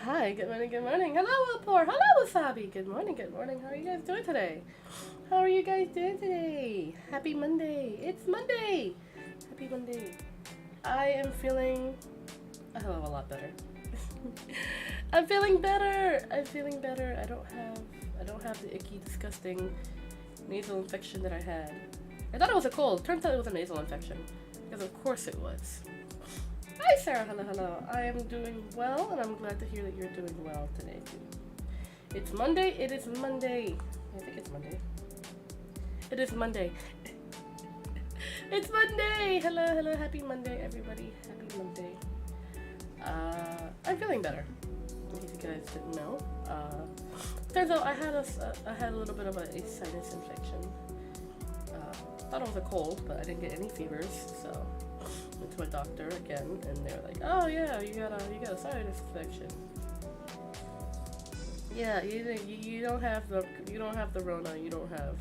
Hi, good morning. Hello, Wilpor. Hello, Wasabi. Good morning. How are you guys doing today? Happy Monday. It's Monday. Happy Monday. I am feeling a hell of a lot better. I'm feeling better. I don't have the icky, disgusting nasal infection that I had. I thought it was a cold. Turns out it was a nasal infection. Because of course it was. Hi Sarah, hello. I am doing well, and I'm glad to hear that you're doing well today too. It's Monday. I think it's Monday. It is Monday. It's Monday. Hello. Happy Monday, everybody. Happy Monday. I'm feeling better. In case you guys didn't know. Turns out I had a little bit of a sinus infection. Thought it was a cold, but I didn't get any fevers, so went to my doctor again, and they were like, "Oh yeah, you got a sinus infection. Yeah, you don't have the Rona, you don't have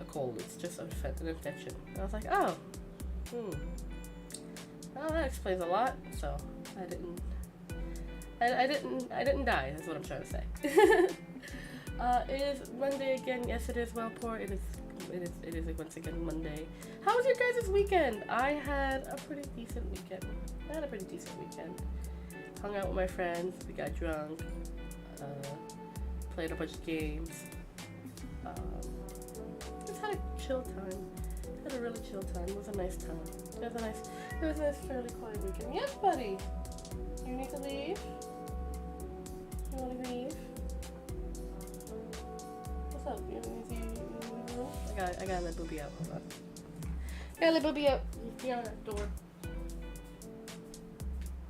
a cold. It's just an infection." And I was like, "Oh, well, that explains a lot." So I didn't die. That's what I'm trying to say. It is Monday again. Yes, it is. Well, poor. It is once again Monday. How was your guys' weekend? I had a pretty decent weekend. Hung out with my friends. We got drunk. Played a bunch of games. Just had a chill time. Had a really chill time. It was a nice time. It was a nice, fairly quiet weekend. Yes, buddy. You need to leave? You want to leave? What's up? I gotta let Booby out. Hold on. Gotta let Booby out. He's beyond that door.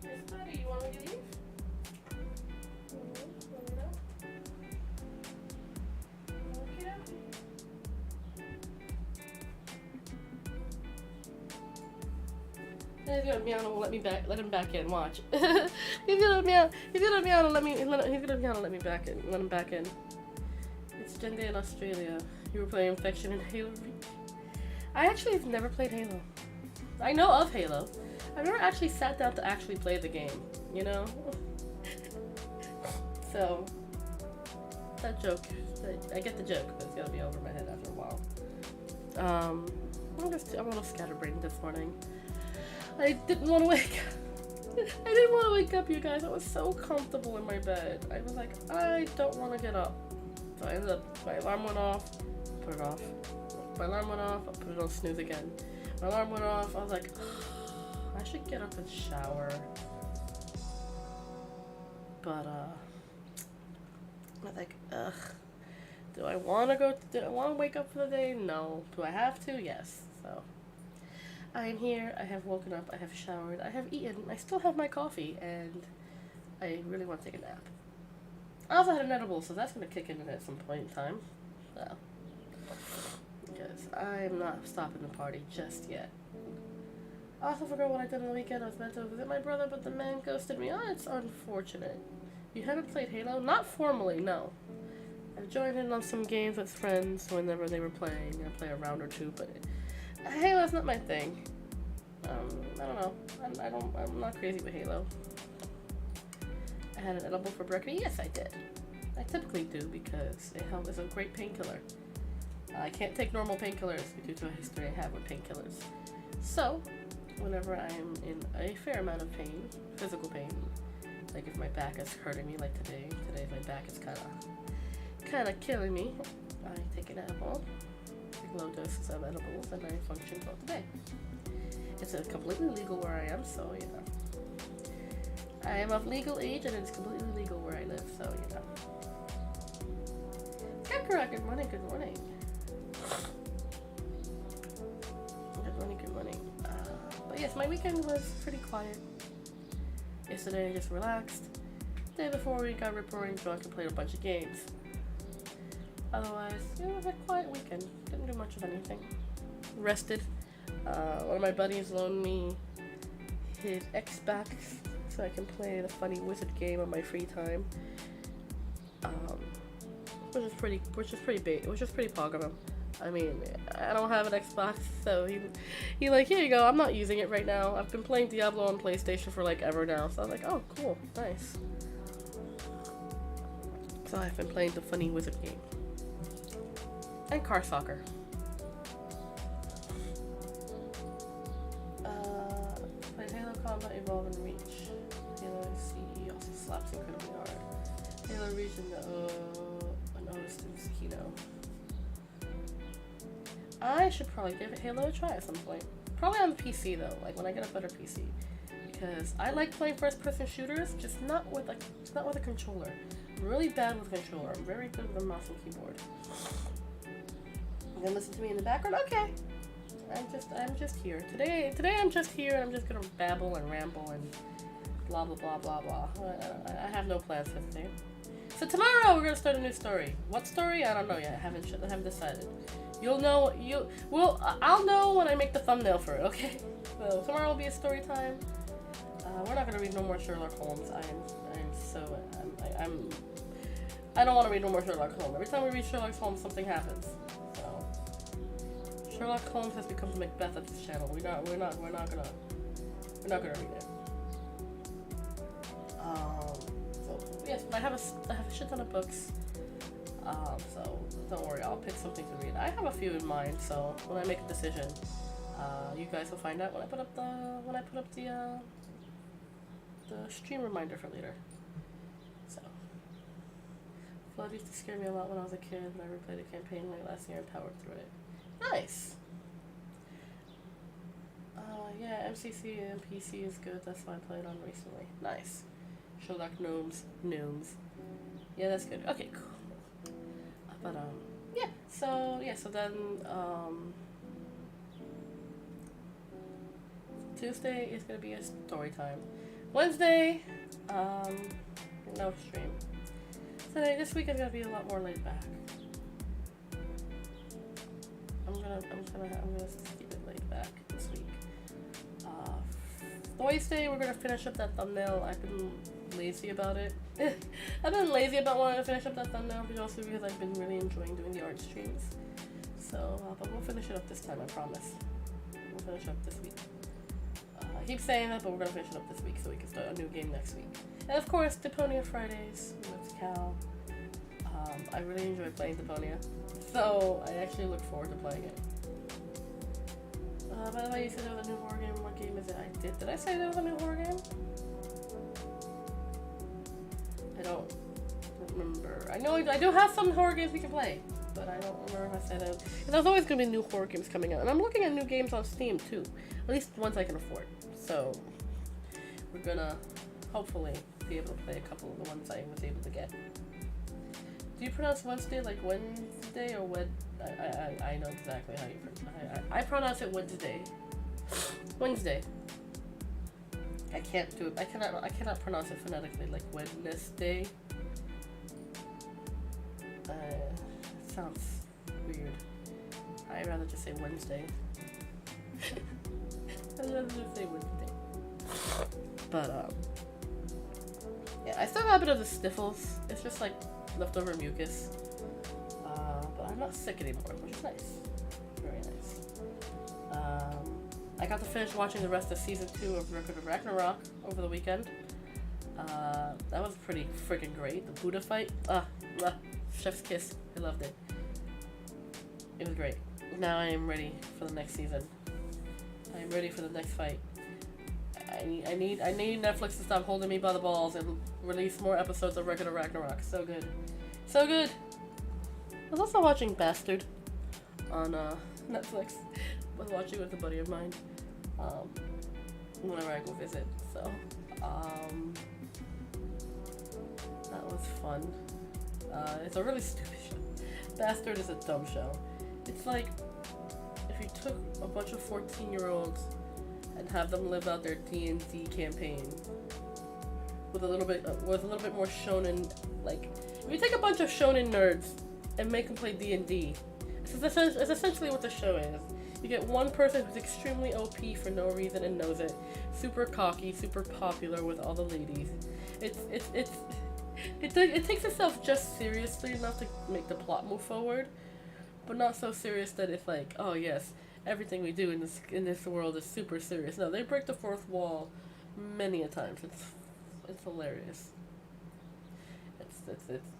Yes, buddy. You want me to leave? He's gonna meow and let him back in. Watch. He's gonna meow and let him back in. It's Jen Day in Australia. You were playing Infection and Halo. I actually have never played Halo. I know of Halo. I've never actually sat down to actually play the game, you know? So, that joke. I get the joke, but it's gonna be over my head after a while. I'm a little scatterbrained this morning. I didn't want to wake up, you guys. I was so comfortable in my bed. I was like, I don't want to get up. So I ended up, my alarm went off, put it off. My alarm went off, I put it on snooze again. My alarm went off, I was like, I should get up and shower. But, I was like, ugh. Do I want to wake up for the day? No. Do I have to? Yes. So, I am here, I have woken up, I have showered, I have eaten, I still have my coffee, and I really want to take a nap. I also had an edible, so that's going to kick in at some point in time. So, because I'm not stopping the party just yet. I also forgot what I did on the weekend. I was meant to visit my brother, but the man ghosted me. Oh, it's unfortunate. You haven't played Halo? Not formally, no. I've joined in on some games with friends whenever they were playing. I play a round or two, but Halo's not my thing. I don't know. I'm not crazy with Halo. I had an edible for breakfast. Yes, I did. I typically do because it is a great painkiller. I can't take normal painkillers due to a history I have with painkillers. So, whenever I am in a fair amount of pain, physical pain, like if my back is hurting me, like today my back is kind of killing me, I take an edible, take low doses of edibles, and I function throughout the day. It's completely legal where I am, so you know. I am of legal age, and it's completely legal where I live, so you know. Sakura, good morning, good morning. Good morning. But yes, my weekend was pretty quiet. Yesterday I just relaxed. The day before we got rip-roaring drunk and played a bunch of games. Otherwise, it was a quiet weekend. Didn't do much of anything. Rested. One of my buddies loaned me his Xbox so I can play the funny wizard game on my free time. Which is pretty pog of him. I mean, I don't have an Xbox, so he like, here you go, I'm not using it right now. I've been playing Diablo on PlayStation for like ever now, so I was like, oh, cool, nice. So I've been playing the funny wizard game. And car soccer. Played Halo Combat, Evolve, and Reach. Halo CE also slaps incredibly hard. Halo Reach and Otis and Kino. I should probably give Halo a try at some point. Probably on the PC though, like when I get a better PC. Because I like playing first-person shooters, just not with a controller. I'm really bad with a controller. I'm very good with a mouse and keyboard. You gonna listen to me in the background? Okay. I'm just here. Today I'm just here and I'm just gonna babble and ramble and blah blah blah blah blah. I have no plans for today. So tomorrow we're gonna start a new story. What story? I don't know yet. I haven't decided. I'll know when I make the thumbnail for it, okay? So tomorrow will be a story time. We're not gonna read no more Sherlock Holmes. I don't want to read no more Sherlock Holmes. Every time we read Sherlock Holmes, something happens. So Sherlock Holmes has become the Macbeth of this channel. We're not gonna read it. So yes, but I have a shit ton of books. So don't worry, I'll pick something to read. I have a few in mind, so when I make a decision, you guys will find out when I put up the stream reminder for later. So Flood used to scare me a lot when I was a kid, and I replayed the campaign like last year and powered through it. Nice. Yeah, MCC and PC is good. That's what I played on recently. Nice. Sherlock Gnomes. Yeah, that's good. Okay, cool. But yeah. So then Tuesday is gonna be a story time. Wednesday, no stream. So this week is gonna be a lot more laid back. I'm gonna keep it laid back this week. Thursday we're gonna finish up that thumbnail. I've been lazy about it. I've been lazy about wanting to finish up that thumbnail, but also because I've been really enjoying doing the art streams. So, but we'll finish it up this time, I promise. We'll finish it up this week. I keep saying that, but we're gonna finish it up this week so we can start a new game next week. And of course, Deponia Fridays with Cal. I really enjoy playing Deponia, so I actually look forward to playing it. By the way, you said there was a new horror game. What game is it? I did. Did I say there was a new horror game? I don't remember. I know I do have some horror games we can play, but I don't remember if I said it. And there's always going to be new horror games coming out, and I'm looking at new games on Steam too. At least ones I can afford. So we're gonna hopefully be able to play a couple of the ones I was able to get. Do you pronounce Wednesday like Wednesday or Wed? I know exactly how you pronounce it. I pronounce it Wednesday. Wednesday. I can't do it. I cannot pronounce it phonetically like Wednesday. Sounds weird. I'd rather just say Wednesday. I'd rather just say Wednesday. But yeah, I still have a bit of the sniffles. It's just like leftover mucus. But I'm not sick anymore, which is nice. Very nice. I got to finish watching the rest of season 2 of Record of Ragnarok over the weekend. That was pretty freaking great. The Buddha fight. Chef's kiss. I loved it. It was great. Now I am ready for the next season. I am ready for the next fight. I need Netflix to stop holding me by the balls and release more episodes of Record of Ragnarok. So good. So good. I was also watching Bastard on Netflix. I was watching with a buddy of mine whenever I go visit. So that was fun. It's a really stupid show. Bastard is a dumb show. It's like if you took a bunch of 14-year-olds and have them live out their D&D campaign with a little bit more shonen. Like, if you take a bunch of shonen nerds and make them play D&D, it's essentially what the show is. You get one person who's extremely OP for no reason and knows it, super cocky, super popular with all the ladies. It takes itself just seriously enough to make the plot move forward, but not so serious that it's like, oh yes, everything we do in this world is super serious. No, they break the fourth wall many a times. It's hilarious.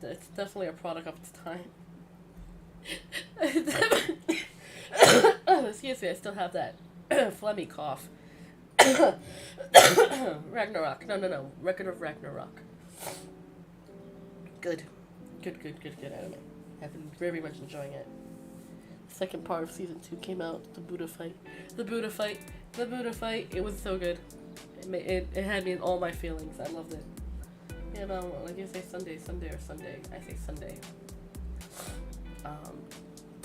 It's definitely a product of its time. Excuse me, I still have that phlegmy cough. Ragnarok. No. Record of Ragnarok. Good anime. I've been very much enjoying it. Second part of season 2 came out. The Buddha fight. It was so good. It had me in all my feelings. I loved it. Yeah, no, like you say Sunday or Sunday. I say Sunday.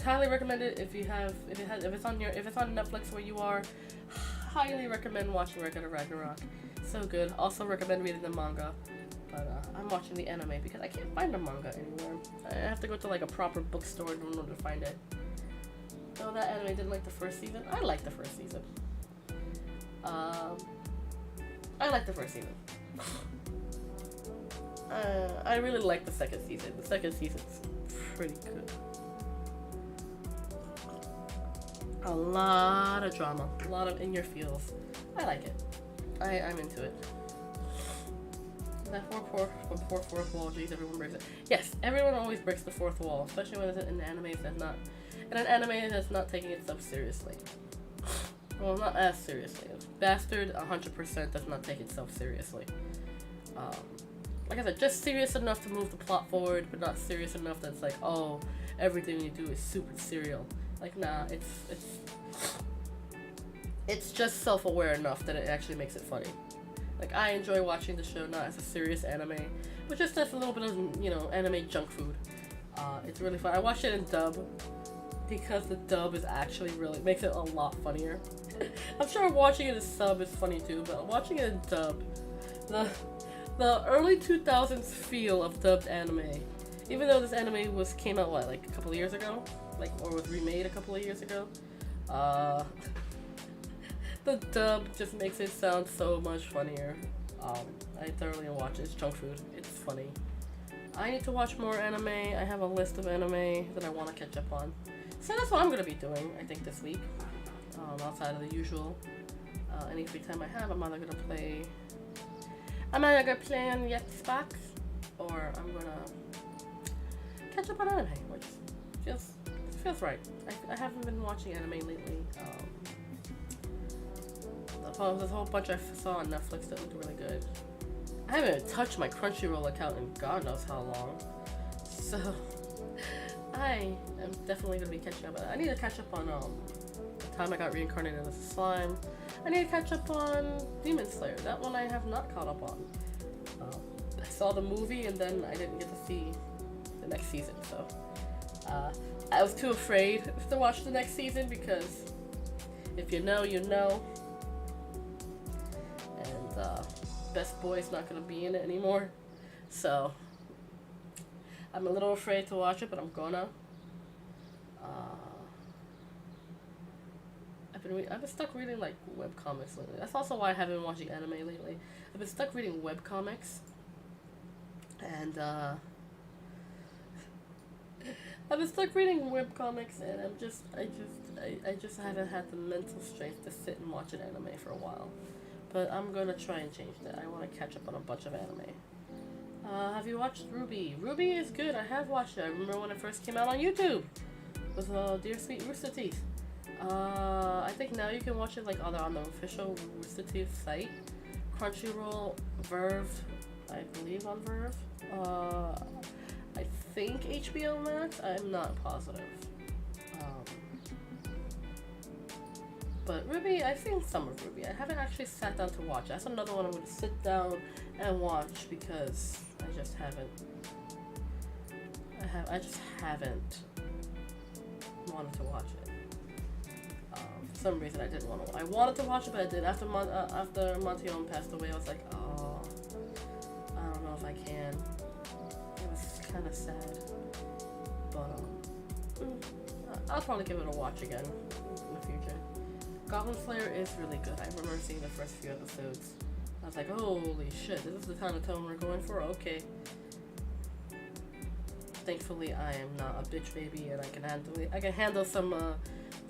Highly recommend it if it's on Netflix where you are. Highly recommend watching Record of Ragnarok. So good. Also recommend reading the manga. But I'm watching the anime because I can't find the manga anywhere. I have to go to like a proper bookstore in order to find it. So that anime didn't like the first season. I liked the first season. I really like the second season. The second season's pretty good. A lot of drama, a lot of in your feels. I like it. I'm into it. That fourth wall, geez, everyone breaks it. Yes, everyone always breaks the fourth wall, especially when it's in an anime that's not taking itself seriously. Well, not as seriously. Bastard 100% does not take itself seriously. Like I said, just serious enough to move the plot forward, but not serious enough that's like, oh, everything you do is super serial. Like, nah, it's just self-aware enough that it actually makes it funny. Like, I enjoy watching the show not as a serious anime, but just as a little bit of, anime junk food. It's really fun. I watched it in dub because the dub is actually really makes it a lot funnier. I'm sure watching it in sub is funny too, but watching it in dub, the early 2000s feel of dubbed anime, even though this anime came out like a couple of years ago, or was remade a couple of years ago, the dub just makes it sound so much funnier. I thoroughly watch it. It's junk food. It's funny. I need to watch more anime. I have a list of anime that I want to catch up on. So that's what I'm going to be doing, I think, this week. Outside of the usual. Any free time I have, I'm either going to play on the Xbox, or I'm going to catch up on anime, which feels right. I haven't been watching anime lately. There's a whole bunch I saw on Netflix that looked really good. I haven't even touched my Crunchyroll account in God knows how long. So I am definitely gonna be catching up. I need to catch up on the time I got reincarnated as a slime. I need to catch up on Demon Slayer. That one I have not caught up on. I saw the movie and then I didn't get to see the next season, so I was too afraid to watch the next season because if you know, you know. And Best Boy's not gonna be in it anymore, so I'm a little afraid to watch it, but I'm gonna. I've been stuck reading like webcomics lately. That's also why I haven't been watching anime lately. I've been stuck reading webcomics, and I've been stuck reading webcomics, and I just haven't had the mental strength to sit and watch an anime for a while. But I'm gonna try and change that. I want to catch up on a bunch of anime. Have you watched Ruby? Ruby is good. I have watched it. I remember when it first came out on YouTube with Dear Sweet Rooster Teeth. I think now you can watch it like either on the official Rooster Teeth site, Crunchyroll, Verve, I believe on Verve. I think HBO Max. I'm not positive. But Ruby, I've seen some of Ruby. I haven't actually sat down to watch. That's another one I'm going to sit down and watch because I just haven't. I just haven't wanted to watch it. For some reason, I didn't want to. I wanted to watch it, but I did. After Montion passed away, I was like, oh, I don't know if I can. It was kind of sad. But I'll probably give it a watch again in the future. Goblin Slayer is really good. I remember seeing the first few episodes. I was like, holy shit, this is the kind of tone we're going for? Okay. Thankfully, I am not a bitch baby and I can handle some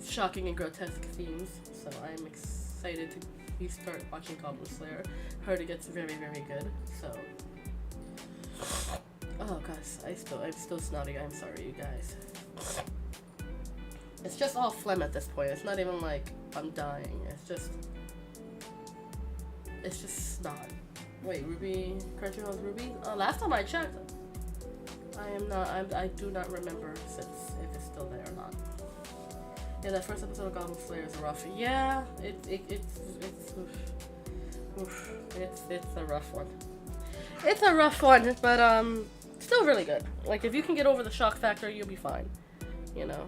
shocking and grotesque themes. So I am excited to restart watching Goblin Slayer. Heard it gets very, very good. So oh guys, I'm still snotty. I'm sorry, you guys. It's just all phlegm at this point. It's not even like I'm dying. It's just snot. Wait, Ruby, Crunchyroll's Ruby? Last time I checked, I do not remember if it's still there or not. Yeah, that first episode of Goblin Slayer is rough. Yeah, it's a rough one. It's a rough one, but still really good. Like if you can get over the shock factor, you'll be fine. You know.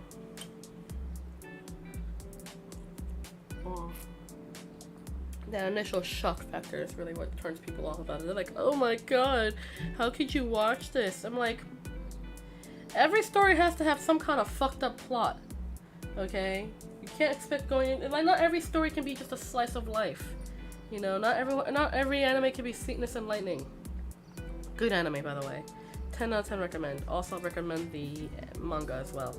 That initial shock factor is really what turns people off about it. They're like, oh my god, how could you watch this? I'm like, every story has to have some kind of fucked up plot, okay? You can't expect like, not every story can be just a slice of life. You know, not every anime can be sweetness and lightning. Good anime, by the way. 10 out of 10 recommend. Also recommend the manga as well.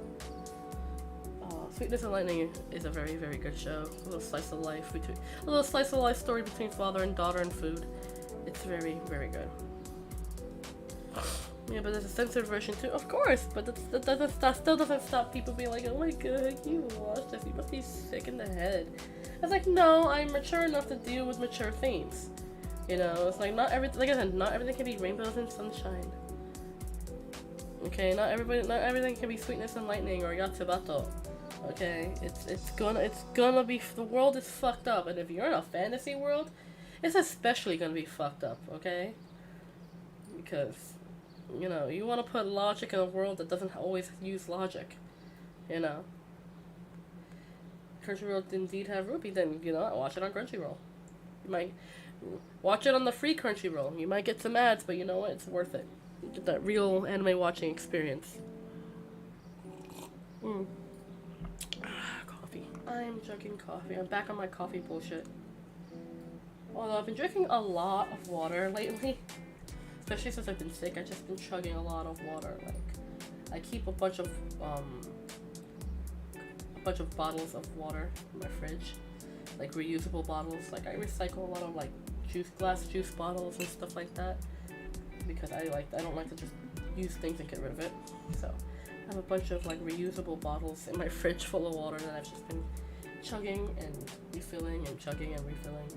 Sweetness and Lightning is a very, very good show. A little slice of life story between father and daughter and food. It's very, very good. Yeah, but there's a censored version too, of course. But that still doesn't stop people being like, "Oh my god, you watched this? You must be sick in the head." I was like, "No, I'm mature enough to deal with mature themes." You know, it's like not everything can be rainbows and sunshine. Okay, not everything can be sweetness and lightning or yatsubato. Okay, it's gonna be, the world is fucked up, and if you're in a fantasy world, it's especially gonna be fucked up, okay? Because, you know, you want to put logic in a world that doesn't always use logic, you know? Crunchyroll indeed have Ruby, then, you know, watch it on Crunchyroll. You might watch it on the free Crunchyroll. You might get some ads, but you know what? It's worth it. Get that real anime watching experience. Coffee. I'm drinking coffee. I'm back on my coffee bullshit. Although I've been drinking a lot of water lately, especially since I've been sick. I've just been chugging a lot of water. Like, I keep a bunch of bottles of water in my fridge, like reusable bottles. Like I recycle a lot of like glass juice bottles and stuff like that, because I don't like to just use things and get rid of it. So I have a bunch of like reusable bottles in my fridge full of water that I've just been chugging and refilling and chugging and refilling.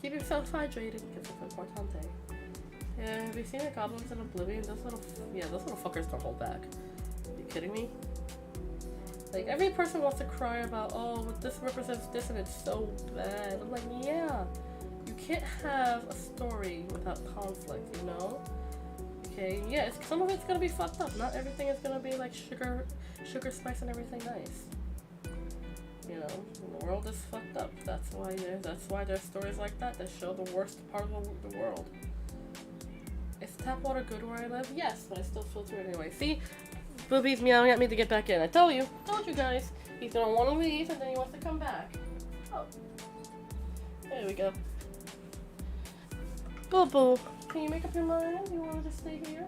Keep yourself hydrated because it's important. Yeah, have you seen the goblins in Oblivion? Those little fuckers don't hold back. Are you kidding me? Like, every person wants to cry about, oh, this represents this and it's so bad. I'm like, yeah, you can't have a story without conflict, you know? Okay, yeah, some of it's gonna be fucked up. Not everything is gonna be like sugar, spice, and everything nice. You know, the world is fucked up. That's why there's stories like that show the worst part of the world. Is tap water good where I live? Yes, but I still filter it anyway. See? Booby's meowing at me to get back in. I told you guys. He's gonna want to leave and then he wants to come back. Oh. There we go. Boo boo. Can you make up your mind? You wanna just stay here?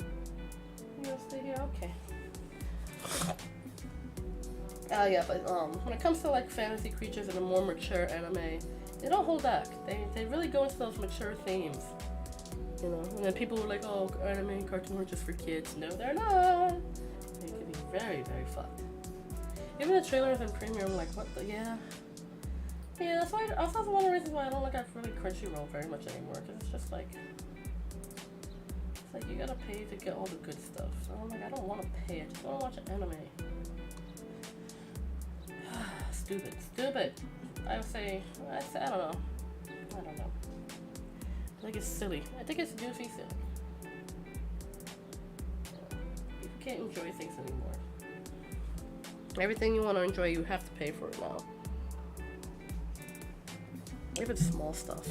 You wanna stay here? Okay. Yeah, but when it comes to like fantasy creatures in a more mature anime, they don't hold back. They really go into those mature themes. You know, and then people were like, oh, anime cartoons are just for kids. No, they're not. They can be very, very fucked. Even the trailers and premium, like, what the, yeah, that's why, also one of the reasons why I don't look at really Crunchyroll very much anymore, because it's just like, you gotta pay to get all the good stuff. So I'm like, I don't want to pay, I just want to watch an anime. Stupid. I don't know. I think it's silly. I think it's goofy silly. You can't enjoy things anymore. Everything you want to enjoy, you have to pay for it now. Even small stuff.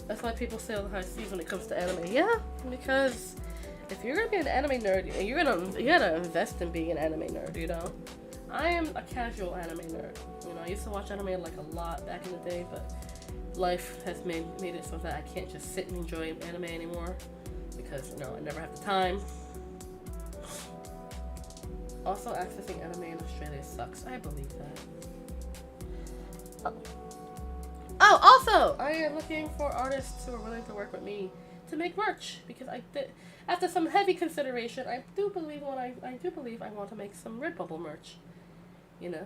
That's why people say all the high seas when it comes to anime. Yeah, because if you're gonna be an anime nerd, you gotta invest in being an anime nerd, you know? I am a casual anime nerd. You know, I used to watch anime like a lot back in the day, but life has made it so that I can't just sit and enjoy anime anymore because, you know, I never have the time. Also, accessing anime in Australia sucks. I believe that. Oh, also, I am looking for artists who are willing to work with me to make merch because after some heavy consideration, I do believe I want to make some Redbubble merch. You know,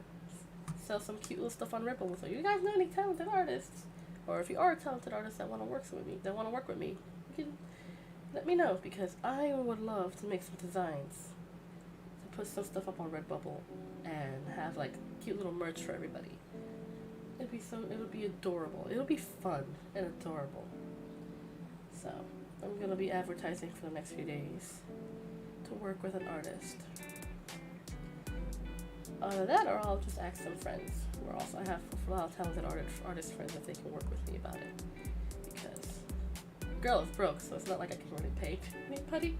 sell some cute little stuff on Redbubble. So you guys know any talented artists, or if you are a talented artist that want to work with me, you can let me know because I would love to make some designs, to put some stuff up on Redbubble, and have like cute little merch for everybody. It'll be adorable. It'll be fun and adorable. So I'm gonna be advertising for the next few days to work with an artist. Either that, or I'll just ask some friends. I have a lot of talented artist friends if they can work with me about it. Because girl is broke, so it's not like I can really pay anybody.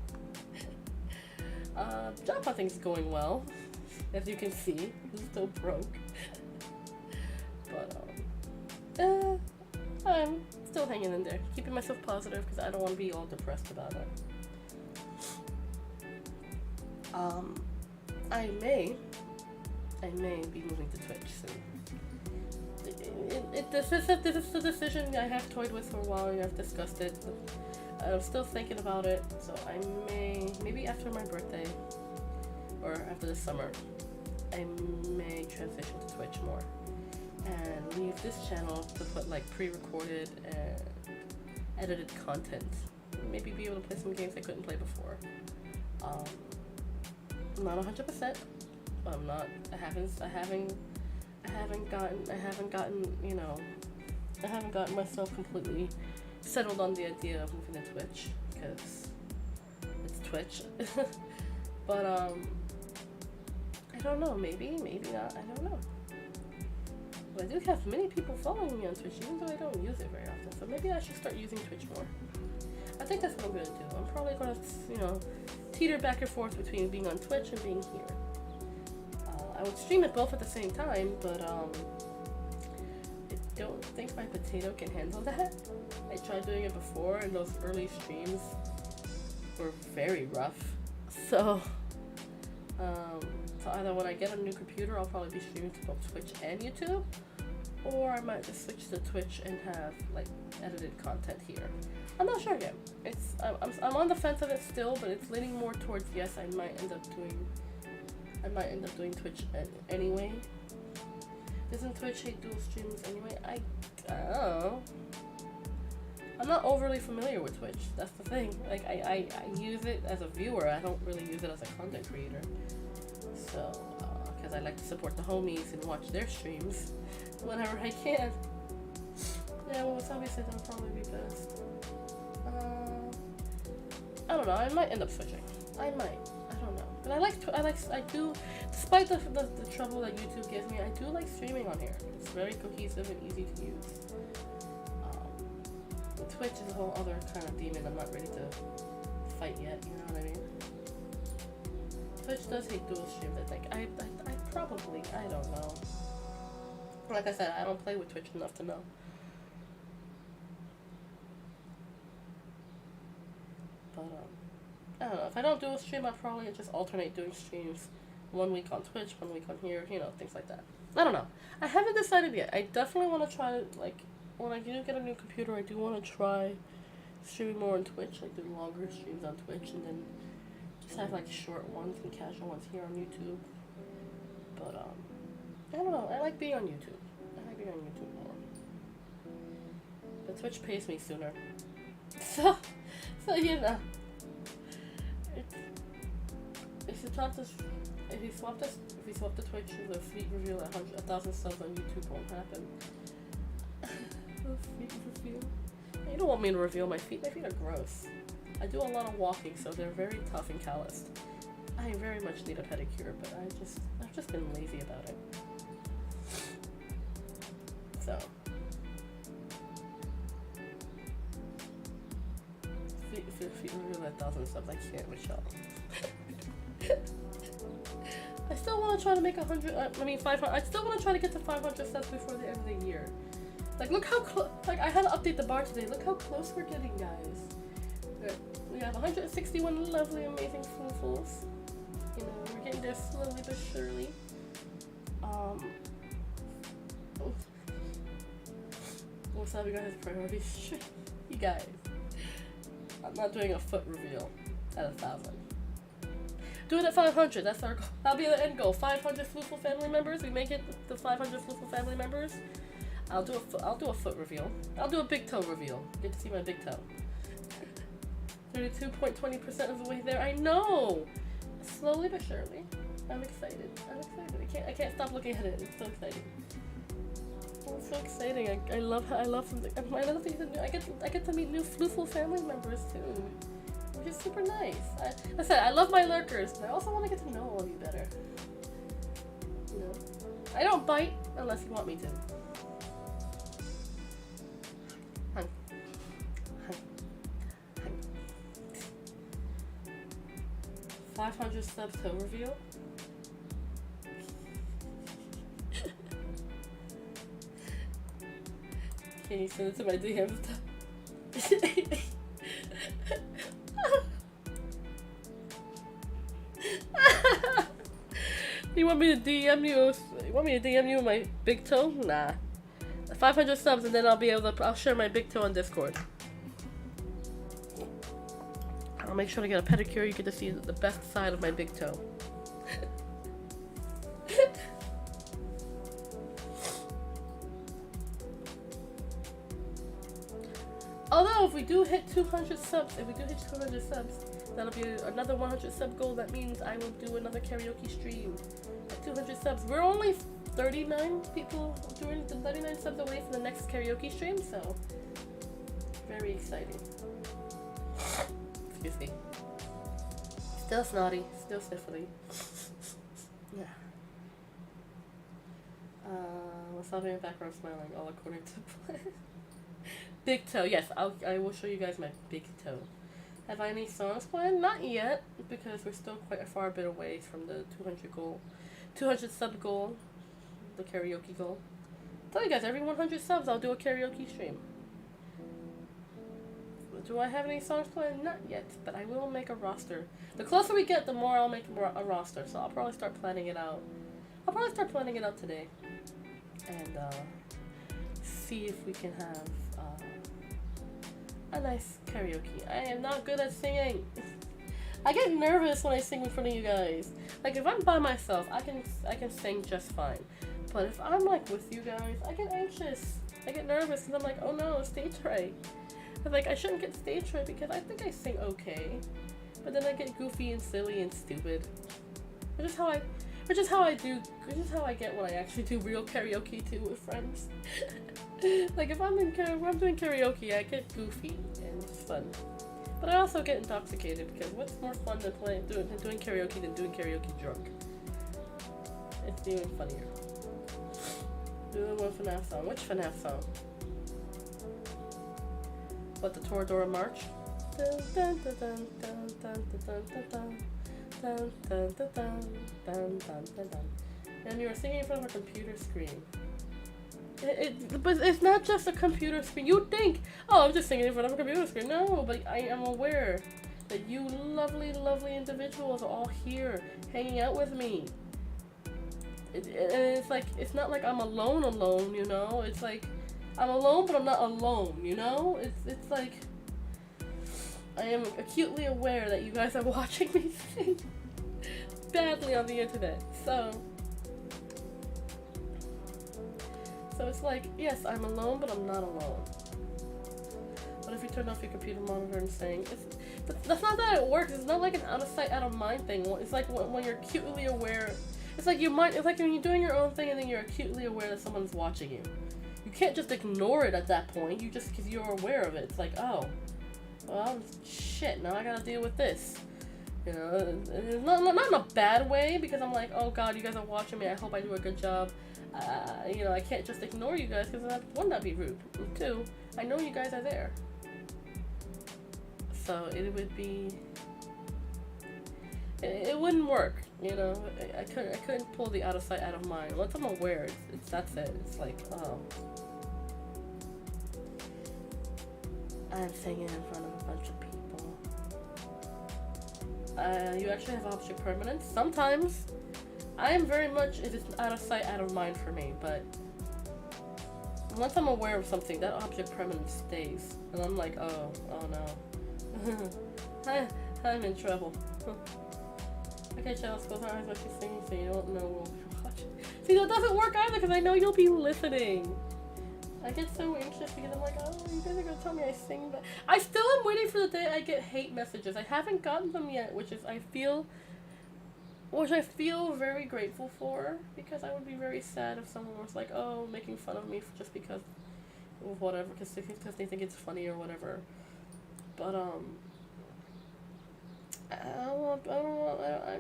Job hunting is going well, as you can see. I'm still broke. But I'm still hanging in there, keeping myself positive because I don't want to be all depressed about it. I may be moving to Twitch soon. This is a decision I have toyed with for a while and I've discussed it. I'm still thinking about it, so I maybe after my birthday or after the summer, I may transition to Twitch more and leave this channel to put like pre-recorded and edited content. Maybe be able to play some games I couldn't play before. I'm not 100%. I'm not. I haven't gotten myself completely settled on the idea of moving to Twitch because it's Twitch. But I don't know. Maybe not. I don't know. But I do have many people following me on Twitch, even though I don't use it very often. So maybe I should start using Twitch more. I think that's what I'm gonna do. I'm probably gonna, teeter back and forth between being on Twitch and being here. I would stream it both at the same time, but I don't think my potato can handle that. I tried doing it before, and those early streams were very rough. So either when I get a new computer, I'll probably be streaming to both Twitch and YouTube, or I might just switch to Twitch and have like edited content here. I'm not sure yet. I'm on the fence of it still, but it's leaning more towards yes. I might end up doing Twitch anyway. Doesn't Twitch hate dual streams anyway? I don't know. I'm not overly familiar with Twitch. That's the thing. Like I use it as a viewer. I don't really use it as a content creator. So, because I like to support the homies and watch their streams whenever I can. Yeah, well, Wasabi said that would probably be best. I don't know. I might end up switching. I might. I don't know. But I do, despite the trouble that YouTube gives me, I do like streaming on here. It's very cohesive and easy to use. Twitch is a whole other kind of demon I'm not ready to fight yet, you know what I mean? Twitch does hate dual streams, I think. I probably, I don't know. Like I said, I don't play with Twitch enough to know. But, I don't know. If I don't dual stream, I'll probably just alternate doing streams. 1 week on Twitch, 1 week on here, you know, things like that. I don't know. I haven't decided yet. I definitely want to try, like, when I do get a new computer, I do want to try streaming more on Twitch, like do longer streams on Twitch, and then just have like short ones and casual ones here on YouTube. But I don't know. I like being on YouTube. I like being on YouTube more. But Twitch pays me sooner, so you know. If you swap the Twitch with a feet reveal at 1,000 subs on YouTube won't happen. Feet reveal. You don't want me to reveal my feet. My feet are gross. I do a lot of walking, so they're very tough and calloused. I very much need a pedicure, but I've just been lazy about it. So feet reveal at 1,000 subs. I can't with y'all. I still want to try to make 500. I still want to try to get to 500 subs before the end of the year. Like, look how close. Like, I had to update the bar today. Look how close we're getting, guys. We have 161 lovely, amazing Floofles. You know, we're getting there slowly but surely. Wasabi got his priorities. You guys. I'm not doing a foot reveal at 1,000. Do it at 500. That's our goal. That'll be the end goal. 500 Floofle family members. We make it to 500 Floofle family members. I'll do a foot reveal. I'll do a big toe reveal. Get to see my big toe. 32.20% of the way there. I know. Slowly but surely. I'm excited. I can't stop looking at it. It's so exciting. It's so exciting. I love something. Another thing is I get to meet new Floofle family members too, which is super nice. I said I love my lurkers, but I also want to get to know all of you better. You know, I don't bite unless you want me to. 500 subs toe reveal. Can you send it to my DMs? You want me to DM you? You want me to DM you my big toe? Nah. 500 subs and then I'll share my big toe on Discord. I'll make sure to get a pedicure. You get to see the best side of my big toe. Although if we do hit 200 subs, that'll be another 100 sub goal. That means I will do another karaoke stream at 200 subs. We're only 39 people doing the 39 subs away from the next karaoke stream, so very exciting. Excuse me. Still snotty, still sniffly. Yeah. Wasabi in the background smiling, all according to plan. Big toe, yes, I will show you guys my big toe. Have I any songs planned? Not yet, because we're still quite a far bit away from the 200 sub goal, the karaoke goal. Tell you guys, every 100 subs I'll do a karaoke stream. Do I have any songs planned? Not yet, but I will make a roster. The closer we get, the more I'll make a roster, so I'll probably start planning it out. I'll probably start planning it out today. And, see if we can have a nice karaoke. I am not good at singing. I get nervous when I sing in front of you guys. Like if I'm by myself, I can sing just fine. But if I'm like with you guys, I get anxious. I get nervous because I'm like, oh no, stage fright. I'm like, I shouldn't get stage fright because I think I sing okay. But then I get goofy and silly and stupid. Which is how I get when I actually do real karaoke too with friends. Like if I'm doing karaoke, I get goofy and it's fun. But I also get intoxicated because what's more fun than doing karaoke than doing karaoke drunk? It's even funnier. Do the one FNAF song. Which FNAF song? What, the Toradora March? Dun, dun, dun, dun, dun, dun, dun, dun, dun. Dun, dun, dun, dun, dun, dun, dun, dun. And you were singing in front of a computer screen. But it's not just a computer screen. You think, oh, I'm just singing in front of a computer screen. No, but I am aware that you lovely, lovely individuals are all here hanging out with me. And it's like, it's not like I'm alone, you know? It's like, I'm alone, but I'm not alone, you know? It's like, I am acutely aware that you guys are watching me sing badly on the internet, so it's like, yes, I'm alone, but I'm not alone. What if you turn off your computer monitor and sing? That's not that it works. It's not like an out of sight, out of mind thing. It's like when you're acutely aware. It's like it's like when you're doing your own thing and then you're acutely aware that someone's watching you. You can't just ignore it at that point. You just, because you're aware of it. It's like, oh, well, shit, now I gotta deal with this. You know, it's not in a bad way, because I'm like, oh god, you guys are watching me, I hope I do a good job. You know, I can't just ignore you guys, because one, that'd be rude. And two, I know you guys are there. So it would be, it wouldn't work, you know. I couldn't pull the out of sight, out of mind. Once I'm aware, that's it. It's like, oh, I'm singing in front of a bunch of people. You actually have object permanence. Sometimes I am very much, it is out of sight, out of mind for me, but once I'm aware of something, that object permanence stays. And I'm like, oh no. I'm in trouble. Okay, Chelsea, close our eyes while she's singing so you don't know we'll be watching. See, that doesn't work either because I know you'll be listening. I get so anxious because I'm like, oh, you guys are gonna tell me I sing, but I still am waiting for the day I get hate messages. I haven't gotten them yet, which I feel very grateful for, because I would be very sad if someone was like, oh, making fun of me just because of whatever, because they think it's funny or whatever. But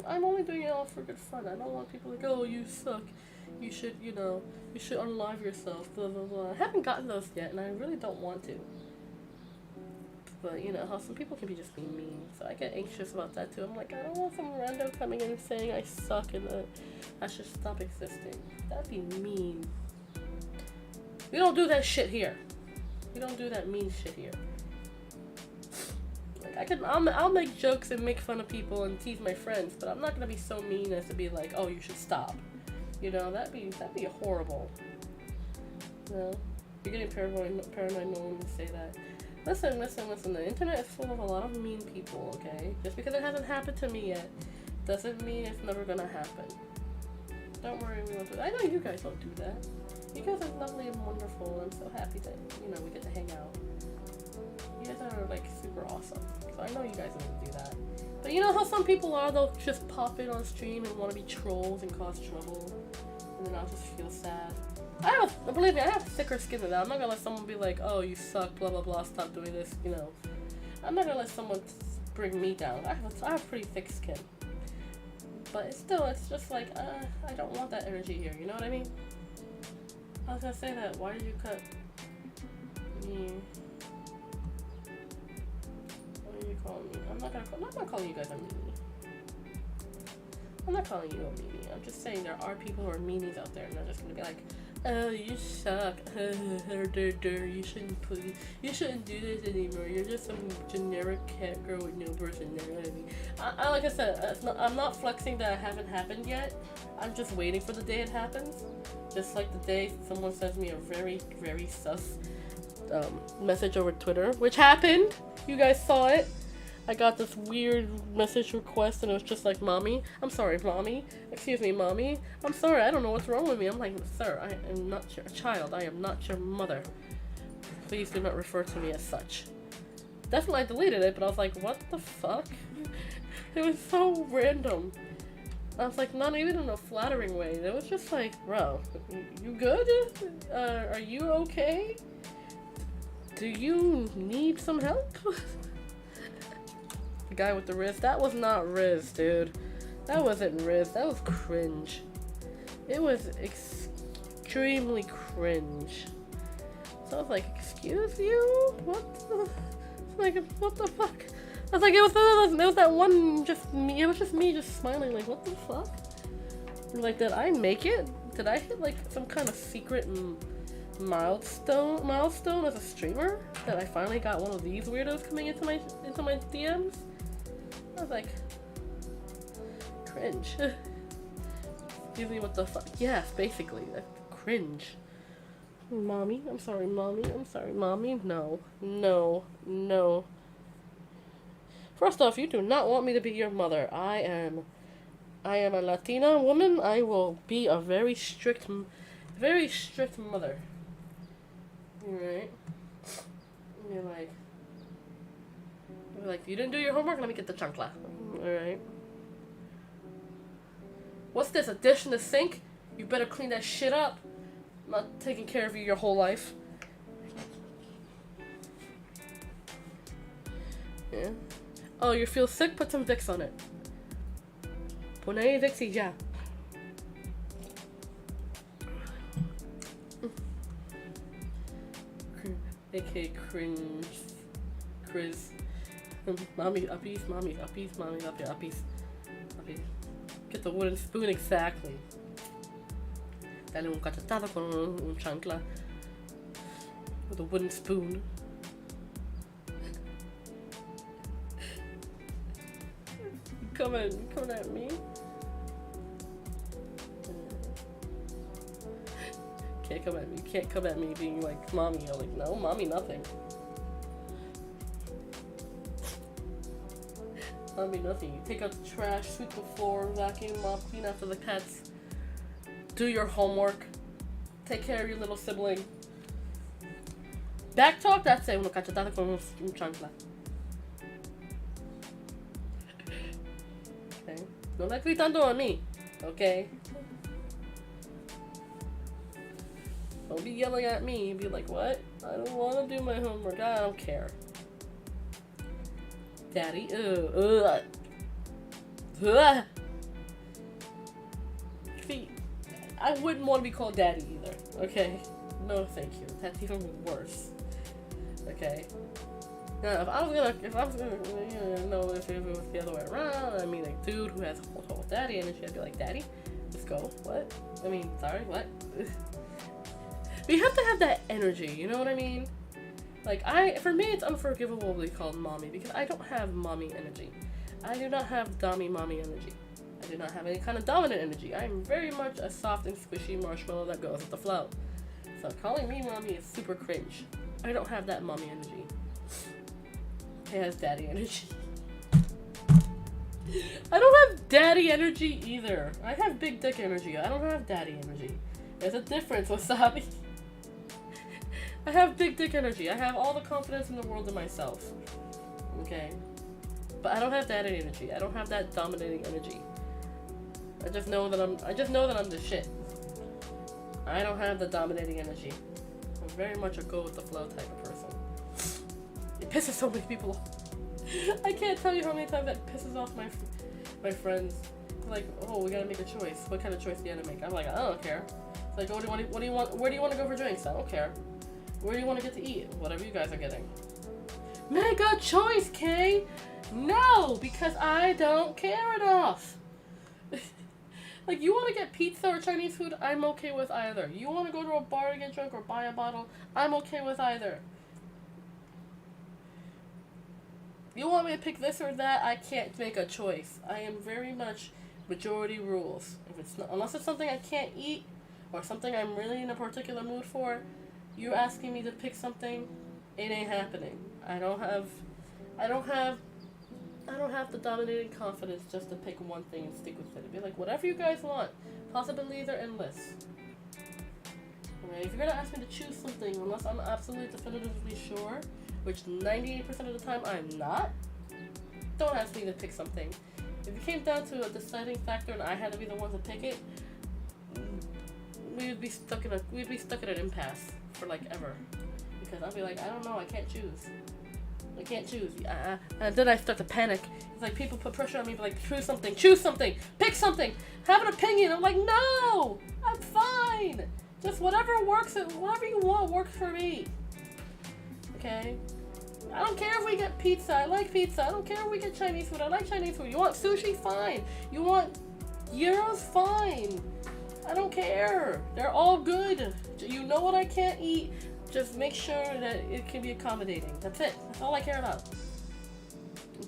I'm only doing it all for good fun. I don't want people to go, oh, you suck. You should, you know, you should unalive yourself, blah, blah, blah. I haven't gotten those yet, and I really don't want to. But, you know, how some people can be just being mean, so I get anxious about that, too. I'm like, I don't want some rando coming in and saying I suck and that I should stop existing. That'd be mean. We don't do that shit here. We don't do that mean shit here. Like, I'll make jokes and make fun of people and tease my friends, but I'm not gonna be so mean as to be like, oh, you should stop. You know, that'd be horrible. You know, you're getting paranoid knowing to say that. Listen, the internet is full of a lot of mean people, okay? Just because it hasn't happened to me yet, doesn't mean it's never gonna happen. Don't worry, we won't do that. I know you guys don't do that. You guys are lovely and wonderful, and I'm so happy that, you know, we get to hang out. You guys are, like, super awesome. So I know you guys wouldn't do that. But you know how some people are, they'll just pop in on stream and want to be trolls and cause trouble, and then I'll just feel sad. Believe me, I have thicker skin than that. I'm not gonna let someone be like, oh, you suck, blah, blah, blah, stop doing this, you know. I'm not gonna let someone bring me down. I have pretty thick skin. But it's just like, I don't want that energy here, you know what I mean? I was gonna say that, why did you cut me? What are you calling me? I'm not gonna call you guys a meanie. I'm not calling you a meanie. I'm just saying there are people who are meanies out there, and they're just gonna be like, Oh, you suck. You shouldn't do this anymore. You're just some generic cat girl with no personality. Like I said, I'm not flexing that it haven't happened yet. I'm just waiting for the day it happens. Just like the day someone sends me a very, very sus message over Twitter, which happened. You guys saw it. I got this weird message request and it was just like, Mommy, I'm sorry, Mommy, excuse me, Mommy, I'm sorry, I don't know what's wrong with me. I'm like, sir, I am not your child, I am not your mother. Please do not refer to me as such. Definitely I deleted it, but I was like, what the fuck? It was so random. I was like, not even in a flattering way. It was just like, bro, you good? Are you okay? Do you need some help? The guy with the Riz, that was not Riz, dude. That wasn't Riz, that was cringe. It was extremely cringe. So I was like, excuse you? What the? Like, what the fuck? I was like, it was that one, just me, it was just me just smiling, like, what the fuck? Like, did I make it? Did I hit, like, some kind of secret milestone as a streamer? That I finally got one of these weirdos coming into my DMs? I was like, cringe. Excuse me, what the fuck? Yes, basically, cringe. Mommy, I'm sorry, Mommy, I'm sorry, Mommy. No, no, no. First off, you do not want me to be your mother. I am a Latina woman. I will be a very strict mother. Alright? You're like, you didn't do your homework? Let me get the chancla. Alright? What's this, a dish in the sink? You better clean that shit up. I'm not taking care of you your whole life. Yeah. Oh, you feel sick? Put some Vicks on it. Pone Vicks y ya. AK cringe. Chris. Mommy, uppies, up here, uppies. Get the wooden spoon exactly. Dale un cachetado con un chancla. With a wooden spoon. Coming at me. Can't come at me. You can't come at me being like, Mommy. I'm like, no, Mommy, nothing. Mommy, nothing. You take out the trash, sweep the floor, vacuum, mop, clean after the cats. Do your homework. Take care of your little sibling. Backtalk, that's it. Uno cachetada con un chancla. Okay. No le gritando a mí. Okay. Don't be yelling at me. Be like, what? I don't want to do my homework. I don't care. Daddy. I wouldn't want to be called Daddy either. Okay. No, thank you. That's even worse. Okay. Now, if I was gonna, you know, if it was the other way around, I mean, like, dude who has a whole daddy energy, I'd be like, Daddy, let's go. What? I mean, sorry, what? But you have to have that energy, you know what I mean? Like, for me, it's unforgivably called mommy because I don't have mommy energy. I do not have mommy energy. I do not have any kind of dominant energy. I am very much a soft and squishy marshmallow that goes with the flow. So calling me mommy is super cringe. I don't have that mommy energy. It has daddy energy. I don't have daddy energy either. I have big dick energy. I don't have daddy energy. There's a difference, Wasabi. I have big dick energy. I have all the confidence in the world in myself. Okay? But I don't have daddy energy. I don't have that dominating energy. I just know that I'm the shit. I don't have the dominating energy. I'm very much a go with the flow type of person. It pisses so many people off. I can't tell you how many times that pisses off my friends. Like, oh, we gotta make a choice. What kind of choice do you gotta make? I'm like, I don't care. It's like, oh, what do you want? Where do you want to go for drinks? I don't care. Where do you want to get to eat? Whatever you guys are getting. Make a choice, Kay! No, because I don't care enough. Like, you want to get pizza or Chinese food, I'm okay with either. You want to go to a bar to get drunk or buy a bottle, I'm okay with either. You want me to pick this or that, I can't make a choice. I am very much majority rules. If it's not, unless it's something I can't eat or something I'm really in a particular mood for, you're asking me to pick something, it ain't happening. I don't have the dominating confidence just to pick one thing and stick with it. Be like, whatever you guys want. Possibilities are endless. Okay, if you're gonna ask me to choose something, unless I'm absolutely definitively sure, which 98% of the time I'm not, don't ask me to pick something. If it came down to a deciding factor and I had to be the one to pick it, we'd be stuck in an impasse for like ever. Because I'll be like, I don't know, I can't choose. And then I start to panic. It's like people put pressure on me, like, choose something, pick something, have an opinion. I'm like, no, I'm fine. Just whatever works, whatever you want works for me. Okay? I don't care if we get pizza, I like pizza. I don't care if we get Chinese food, I like Chinese food. You want sushi? Fine. You want gyros? Fine. I don't care. They're all good. You know what I can't eat. Just make sure that it can be accommodating. That's it. That's all I care about.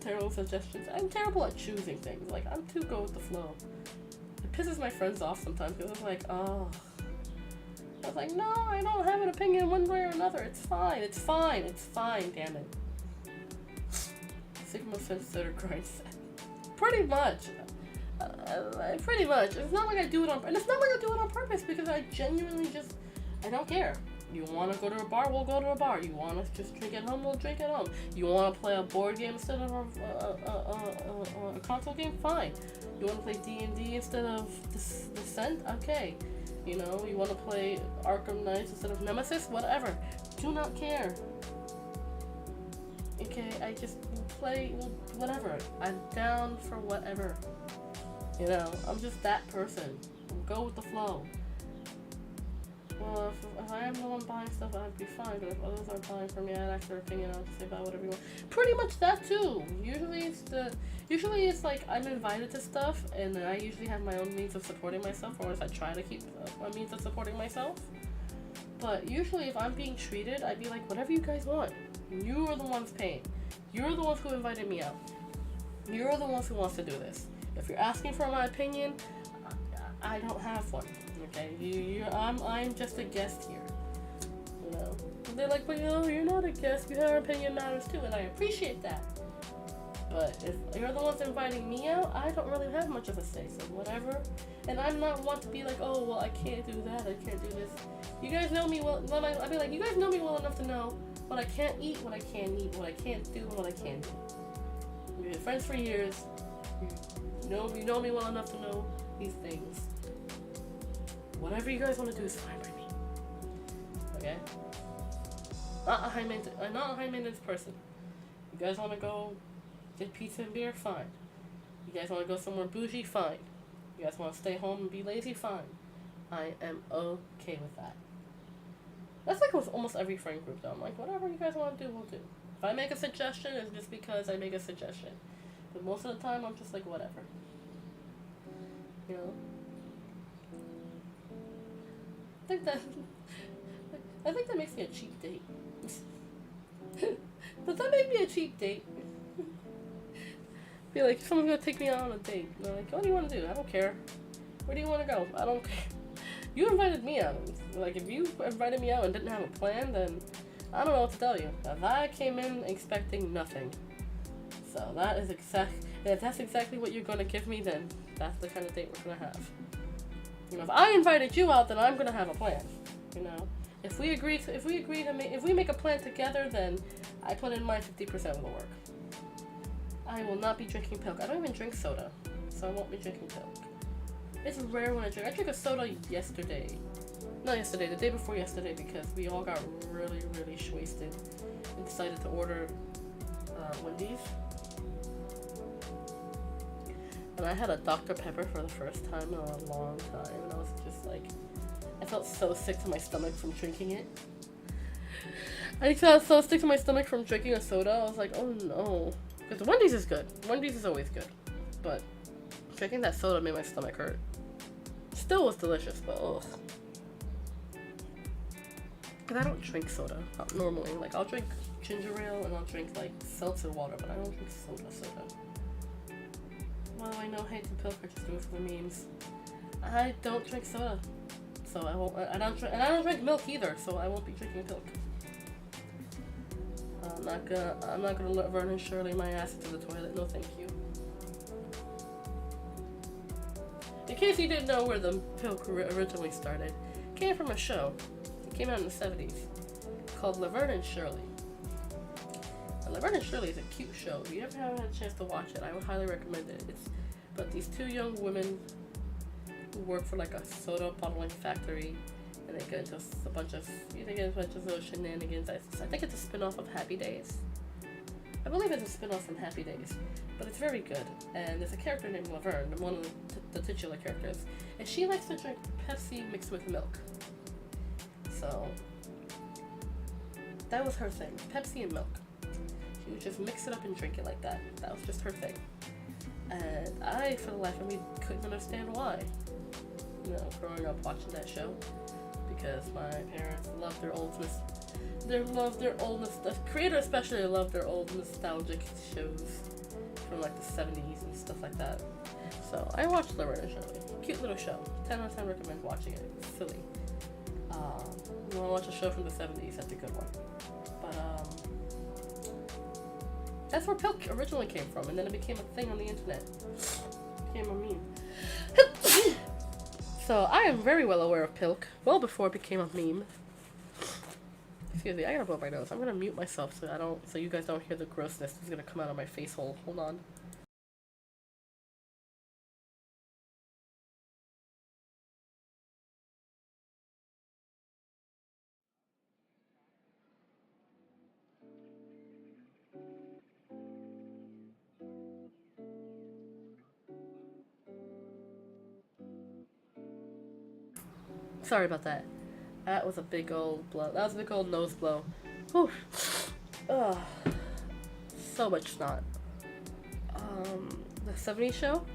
Terrible suggestions. I'm terrible at choosing things. Like, I'm too go with the flow. It pisses my friends off sometimes because I'm like, oh. I was like, no, I don't have an opinion one way or another. It's fine, damn it. Sigma Center grind set. Pretty much. Pretty much. It's not like I do it on purpose because I genuinely just, I don't care. You want to go to a bar, we'll go to a bar. You want to just drink at home, we'll drink at home. You want to play a board game instead of a console game? Fine. You want to play D&D instead of Descent? Okay. You know, you want to play Arkham Knights instead of Nemesis? Whatever. Do not care. Okay, I just play whatever. I'm down for whatever. You know, I'm just that person. Go with the flow. Well, if I am the one buying stuff, I'd be fine, but if others are buying for me, I'd ask their opinion, I'll just say about whatever you want. Pretty much that too. Usually it's like I'm invited to stuff, and then I usually have my own means of supporting myself, or at least I try to keep my means of supporting myself. But usually if I'm being treated, I'd be like, whatever you guys want. You are the ones paying. You're the ones who invited me out. You're the ones who wants to do this. If you're asking for my opinion, I don't have one. Okay, I'm just a guest here. You know, and they're like, but you know, you're not a guest. Your opinion matters too, and I appreciate that. But if you're the ones inviting me out, I don't really have much of a say. So whatever. And I'm not one to be like, oh well, I can't do that. I can't do this. You guys know me well. I'd be like, you guys know me well enough to know what I can't eat, what I can eat, what I can't do, and what I can do. We've been friends for years. You know me well enough to know these things. Whatever you guys want to do is fine by me. Okay? Not a high maintenance person. You guys want to go get pizza and beer? Fine. You guys want to go somewhere bougie? Fine. You guys want to stay home and be lazy? Fine. I am okay with that. That's like with almost every friend group though. I'm like, whatever you guys want to do, we'll do. If I make a suggestion, it's just because I make a suggestion. But most of the time, I'm just like, whatever. You know? I think that makes me a cheap date. Does that make me a cheap date? Be like, someone's gonna take me out on a date. And they're like, what do you want to do? I don't care. Where do you want to go? I don't care. You invited me out. Like, if you invited me out and didn't have a plan, then I don't know what to tell you. If I came in expecting nothing. So that is if that's exactly what you're gonna give me, then that's the kind of date we're gonna have. You know, if I invited you out, then I'm gonna have a plan. You know, if we make a plan together, then I put in my 50% of the work. I will not be drinking milk. I don't even drink soda, so I won't be drinking milk. It's rare when I drink. I drank a soda yesterday. Not yesterday, the day before yesterday, because we all got really, really wasted and decided to order Wendy's. And I had a Dr. Pepper for the first time in a long time, and I was just like, I felt so sick to my stomach from drinking it. I felt so sick to my stomach from drinking a soda. I was like, oh no. Because Wendy's is good. Wendy's is always good. But drinking that soda made my stomach hurt. Still was delicious, but ugh. Cause I don't drink soda normally. Like I'll drink ginger ale and I'll drink like seltzer water, but I don't drink soda. Well, I know hate the Pilk, I just do it for the memes. I don't drink soda, so I won't. I don't drink milk either, so I won't be drinking Pilk. I'm not gonna let Vernon Shirley my ass into the toilet. No, thank you. In case you didn't know where the Pilk originally started, it came from a show. It came out in the 70s called Laverne and Shirley. And Laverne and Shirley is a cute show. If you ever haven't had a chance to watch it, I would highly recommend it. It's about these two young women who work for like a soda bottling factory, and they get into a bunch of little shenanigans. I think it's a spin-off of Happy Days. I believe it's a spin-off from Happy Days, but it's very good. And there's a character named Laverne, one of the titular characters, and she likes to drink Pepsi mixed with milk. So that was her thing, Pepsi and milk. She would just mix it up and drink it like that. That was just her thing. And I, for the life of me, couldn't understand why. You know, growing up watching that show, because my parents loved their oldness. The creator especially loved their old nostalgic shows from like the 70s and stuff like that. So I watched Laverne and Shirley. Cute little show. 10 out of 10 recommend watching it. It's silly. You want to watch a show from the 70s, that's a good one. But that's where Pilk originally came from, and then it became a thing on the internet. It became a meme. So I am very well aware of Pilk, well before it became a meme. Excuse me, I gotta blow my nose. I'm gonna mute myself so you guys don't hear the grossness that's gonna come out of my face hole. Hold on. Sorry about that. That was a big old blow. That was a big old nose blow. Whew. Ugh. So much snot. The 70s show?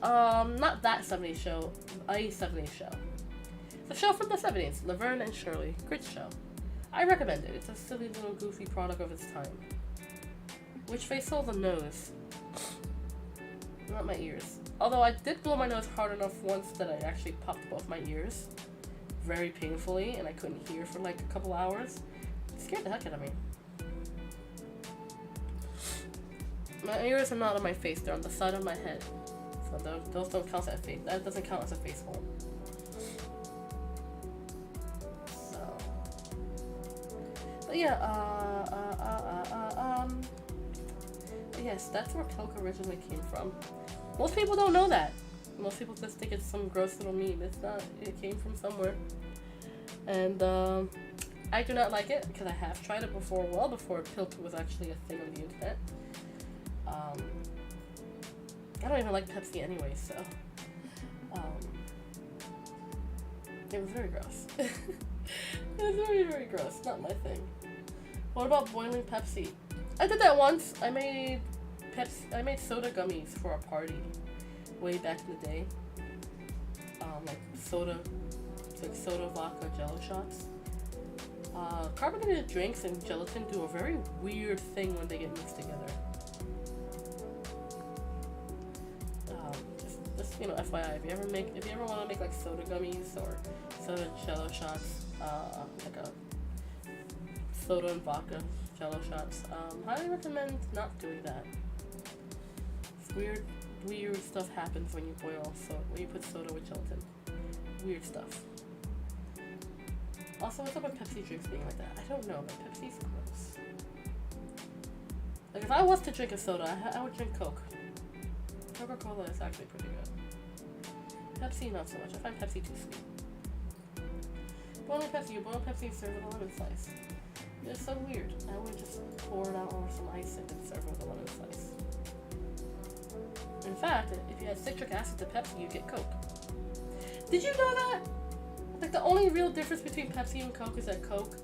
Not that 70s show. A 70s show. It's a show from the 70s. Laverne and Shirley. Great show. I recommend it. It's a silly little goofy product of its time. Which face sold the nose? Not my ears. Although I did blow my nose hard enough once that I actually popped both my ears. Very painfully, and I couldn't hear for like a couple hours. It scared the heck out of me. My ears are not on my face, they're on the side of my head. So those don't count as a face. That doesn't count as a face hole. So, but yeah, yes, that's where Pilk originally came from. Most people don't know that. Most people just think it's some gross little meme. It's not. It came from somewhere. And I do not like it because I have tried it before, well before Pilk was actually a thing on the internet. I don't even like Pepsi anyway, so it was very gross. It was very, very gross. Not my thing. What about boiling Pepsi? I did that once. I made soda gummies for a party way back in the day. Like soda vodka jello shots. Carbonated drinks and gelatin do a very weird thing when they get mixed together. Just FYI, if you ever want to make like soda gummies or soda jello shots, like a soda and vodka jello shots, highly recommend not doing that. It's weird stuff happens when you when you put soda with gelatin. Weird stuff. Also, what's up with Pepsi drinks being like that? I don't know, but Pepsi's gross. Like, if I was to drink a soda, I would drink Coke. Coca-Cola is actually pretty good. Pepsi, not so much. I find Pepsi too sweet. Boiling Pepsi, you boil Pepsi and serve with a lemon slice. It's so weird. I would just pour it out over some ice and then serve it with a lemon slice. In fact, if you add citric acid to Pepsi, you get Coke. Did you know that? Like, the only real difference between Pepsi and Coke is that Coke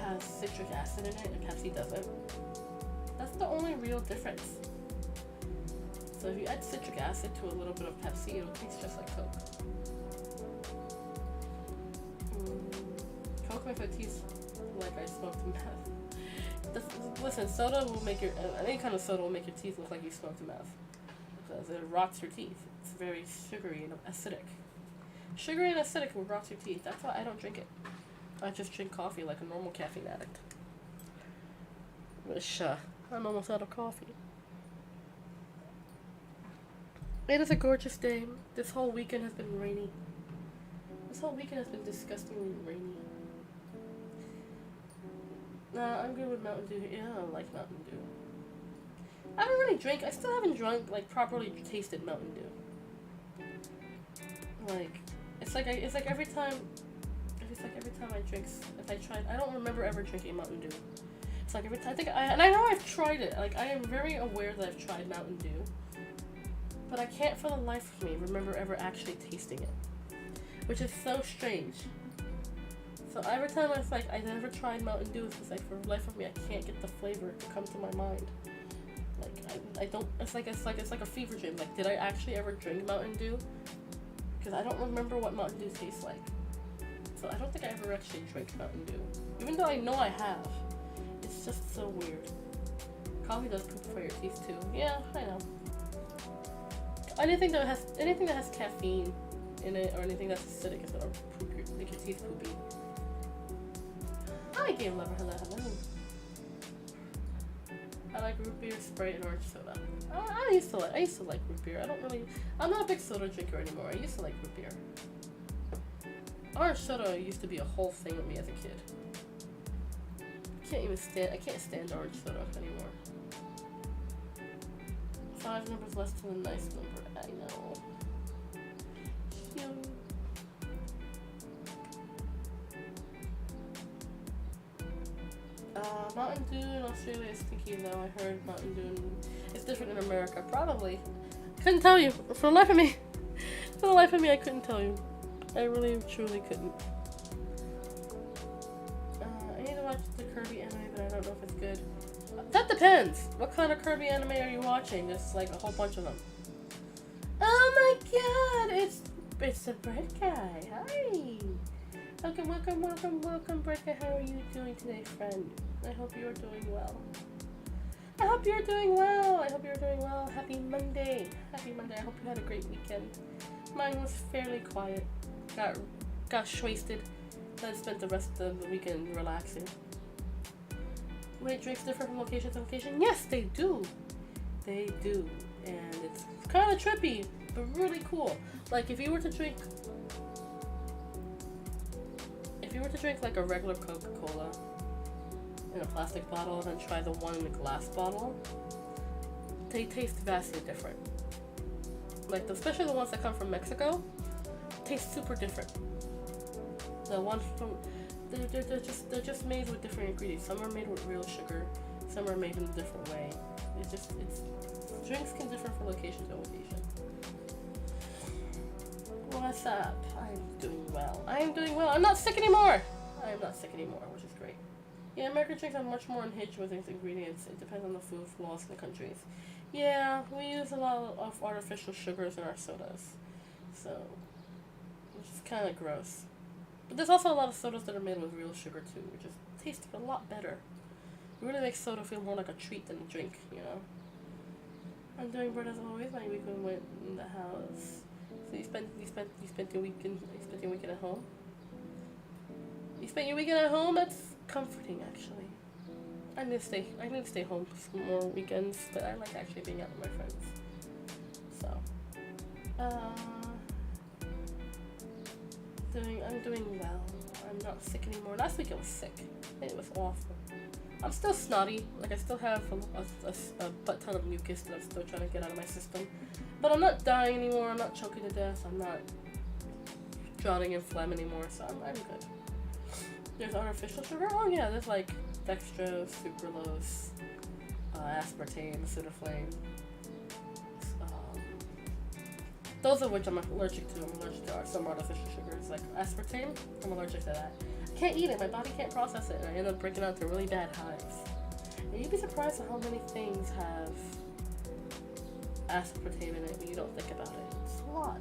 has citric acid in it and Pepsi doesn't. That's the only real difference. So if you add citric acid to a little bit of Pepsi, it'll taste just like Coke. Coke makes it taste like I smoked meth. Listen, soda will make your any kind of soda will make your teeth look like you smoked meth because it rots your teeth. It's very sugary and acidic. Sugary and acidic will rot your teeth. That's why I don't drink it. I just drink coffee like a normal caffeine addict. Which, I'm almost out of coffee. It is a gorgeous day. This whole weekend has been rainy. This whole weekend has been disgustingly rainy. Nah, I'm good with Mountain Dew. Yeah, I like Mountain Dew. I haven't really drank. I still haven't drunk, like, properly tasted Mountain Dew. Like, it's like every time I drink, if I try, I don't remember ever drinking Mountain Dew. It's like every time, and I know I've tried it. Like, I am very aware that I've tried Mountain Dew. But I can't for the life of me remember ever actually tasting it. Which is so strange. So every time I was like, I never tried Mountain Dew, it's just like, for the life of me, I can't get the flavor to come to my mind. Like, I don't, it's like a fever dream. Like, did I actually ever drink Mountain Dew? Because I don't remember what Mountain Dew tastes like. So I don't think I ever actually drank Mountain Dew. Even though I know I have. It's just so weird. Coffee does poop for your teeth too. Yeah, I know. Anything that has caffeine in it or anything that's acidic is gonna make your teeth poopy. Hi, game lover. Hello, hello. I like root beer, Sprite, and orange soda. I used to like root beer. I'm not a big soda drinker anymore. I used to like root beer. Orange soda used to be a whole thing with me as a kid. I can't stand orange soda anymore. 5 numbers less than a nice number. I know. Mountain Dew in Australia is stinky though. I heard Mountain Dew is different in America. Probably. Couldn't tell you. For the life of me. For the life of me, I couldn't tell you. I really, truly couldn't. I need to watch the Kirby anime, but I don't know if it's good. That depends. What kind of Kirby anime are you watching? There's like a whole bunch of them. Oh my god! It's the bread guy. Hi. Welcome, bread guy. How are you doing today, friend? I hope you are doing well. I hope you're doing well. Happy Monday. I hope you had a great weekend. Mine was fairly quiet. Got wasted. Then spent the rest of the weekend relaxing. Wait, drinks different from location to location? Yes, they do. They do. And it's kind of trippy, but really cool. Like, if you were to drink like a regular Coca-Cola in a plastic bottle and then try the one in a glass bottle, they taste vastly different. Like, especially the ones that come from Mexico, taste super different. The ones from they're just made with different ingredients. Some are made with real sugar, some are made in a different way. It's drinks can differ from location to location. What's up? I'm doing well. I'm not sick anymore. Which is great. Yeah, American drinks are much more unhinged with its ingredients. It depends on the food laws in the countries. Yeah, we use a lot of artificial sugars in our sodas, so which is kind of gross. But there's also a lot of sodas that are made with real sugar too, which just tastes a lot better. It really makes soda feel more like a treat than a drink, you know. I'm doing bread as always. My weekend went in the house. So you spent your weekend at home. You spent your weekend at home. That's comforting, actually. I need to stay home for some more weekends, but I like actually being out with my friends. So, I'm doing well. I'm not sick anymore. Last week I was sick. It was awful. I'm still snotty. Like, I still have a butt ton of mucus that I'm still trying to get out of my system. But I'm not dying anymore. I'm not choking to death. I'm not drowning in phlegm anymore. So I'm good. There's artificial sugar. Oh yeah, there's like dextrose, sucralose, aspartame, acidiflame. Those of which I'm allergic to. I'm allergic to some artificial sugars, like aspartame. I'm allergic to that. I can't eat it. My body can't process it, and I end up breaking out into really bad hives. And you'd be surprised at how many things have aspartame in it, but you don't think about it. It's a lot.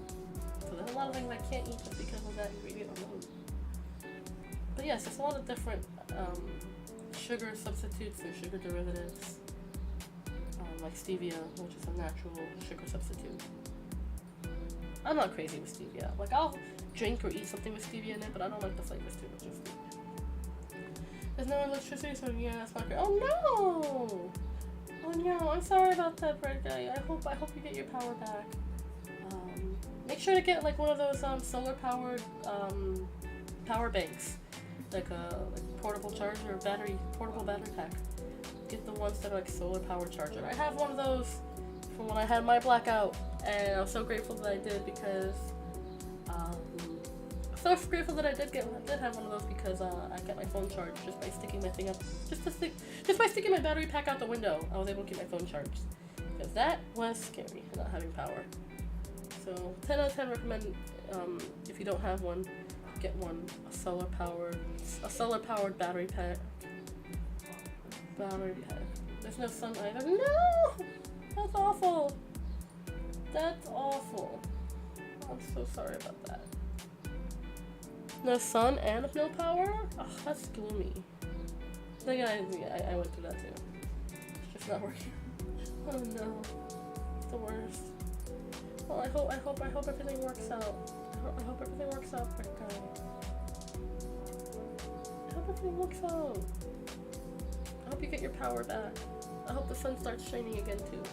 So there's a lot of things I can't eat just because of that ingredient alone. But yes, there's a lot of different sugar substitutes and sugar derivatives, like stevia, which is a natural sugar substitute. I'm not crazy with stevia. Like, I'll drink or eat something with stevia in it, but I don't like the flavors too much of stevia. There's no electricity, so yeah, that's not great. Oh no! Oh no, I'm sorry about that, Bird Guy. I hope you get your power back. Make sure to get like one of those solar powered power banks, like a portable charger or portable battery pack. Get the ones that are like solar power charger. I have one of those from when I had my blackout, and I'm so grateful that I did because so grateful that I did have one of those because I get my phone charged just by sticking my thing up, just by sticking my battery pack out the window. I was able to keep my phone charged because that was scary, not having power. So 10 out of 10 recommend, if you don't have one, get one, a solar powered battery pack. There's no sun either. No! That's awful. That's awful. I'm so sorry about that. No sun and no power? Oh, that's gloomy. I think I went through that too. It's just not working. Oh no. It's the worst. Well, I hope everything works out. I hope everything works out, Brick Guy. I hope everything works out. I hope you get your power back. I hope the sun starts shining again too.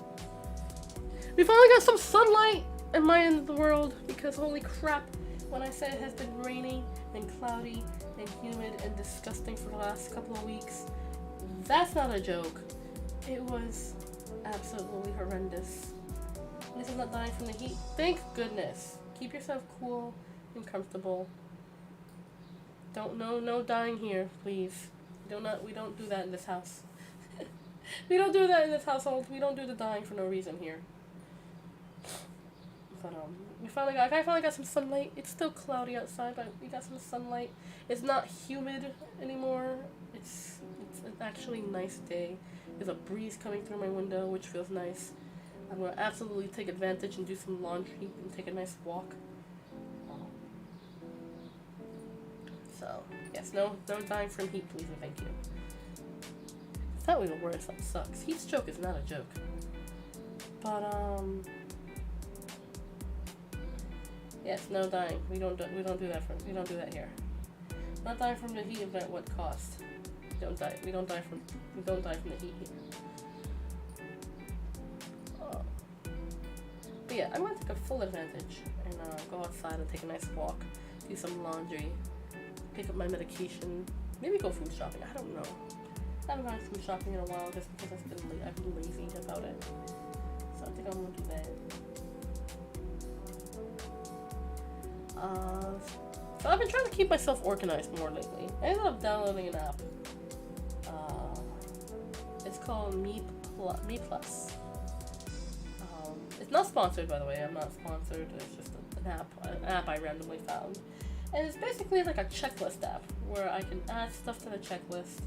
We finally got some sunlight in my end of the world because holy crap, when I say it has been raining and cloudy and humid and disgusting for the last couple of weeks, that's not a joke. It was absolutely horrendous. At least I'm not dying from the heat. Thank goodness. Keep yourself cool and comfortable. No dying here, please. We don't do that in this house. We don't do that in this household. We don't do the dying for no reason here. But I finally got some sunlight. It's still cloudy outside, but we got some sunlight. It's not humid anymore. It's an actually nice day. There's a breeze coming through my window, which feels nice. I'm gonna absolutely take advantage and do some laundry and take a nice walk. So yes, no dying from heat, please and thank you. That was the worst. That sucks. Heat stroke is not a joke. But yes, no dying. We don't do that here. Not dying from the heat at what cost? We don't die from the heat here. But yeah, I'm gonna take a full advantage and go outside and take a nice walk, do some laundry, pick up my medication, maybe go food shopping. I don't know. I haven't gone food shopping in a while just because I've been lazy about it. So I think I'm gonna do that. So I've been trying to keep myself organized more lately. I ended up downloading an app. It's called Me Plus. It's not sponsored, by the way. I'm not sponsored. It's just an app I randomly found. And it's basically like a checklist app where I can add stuff to the checklist.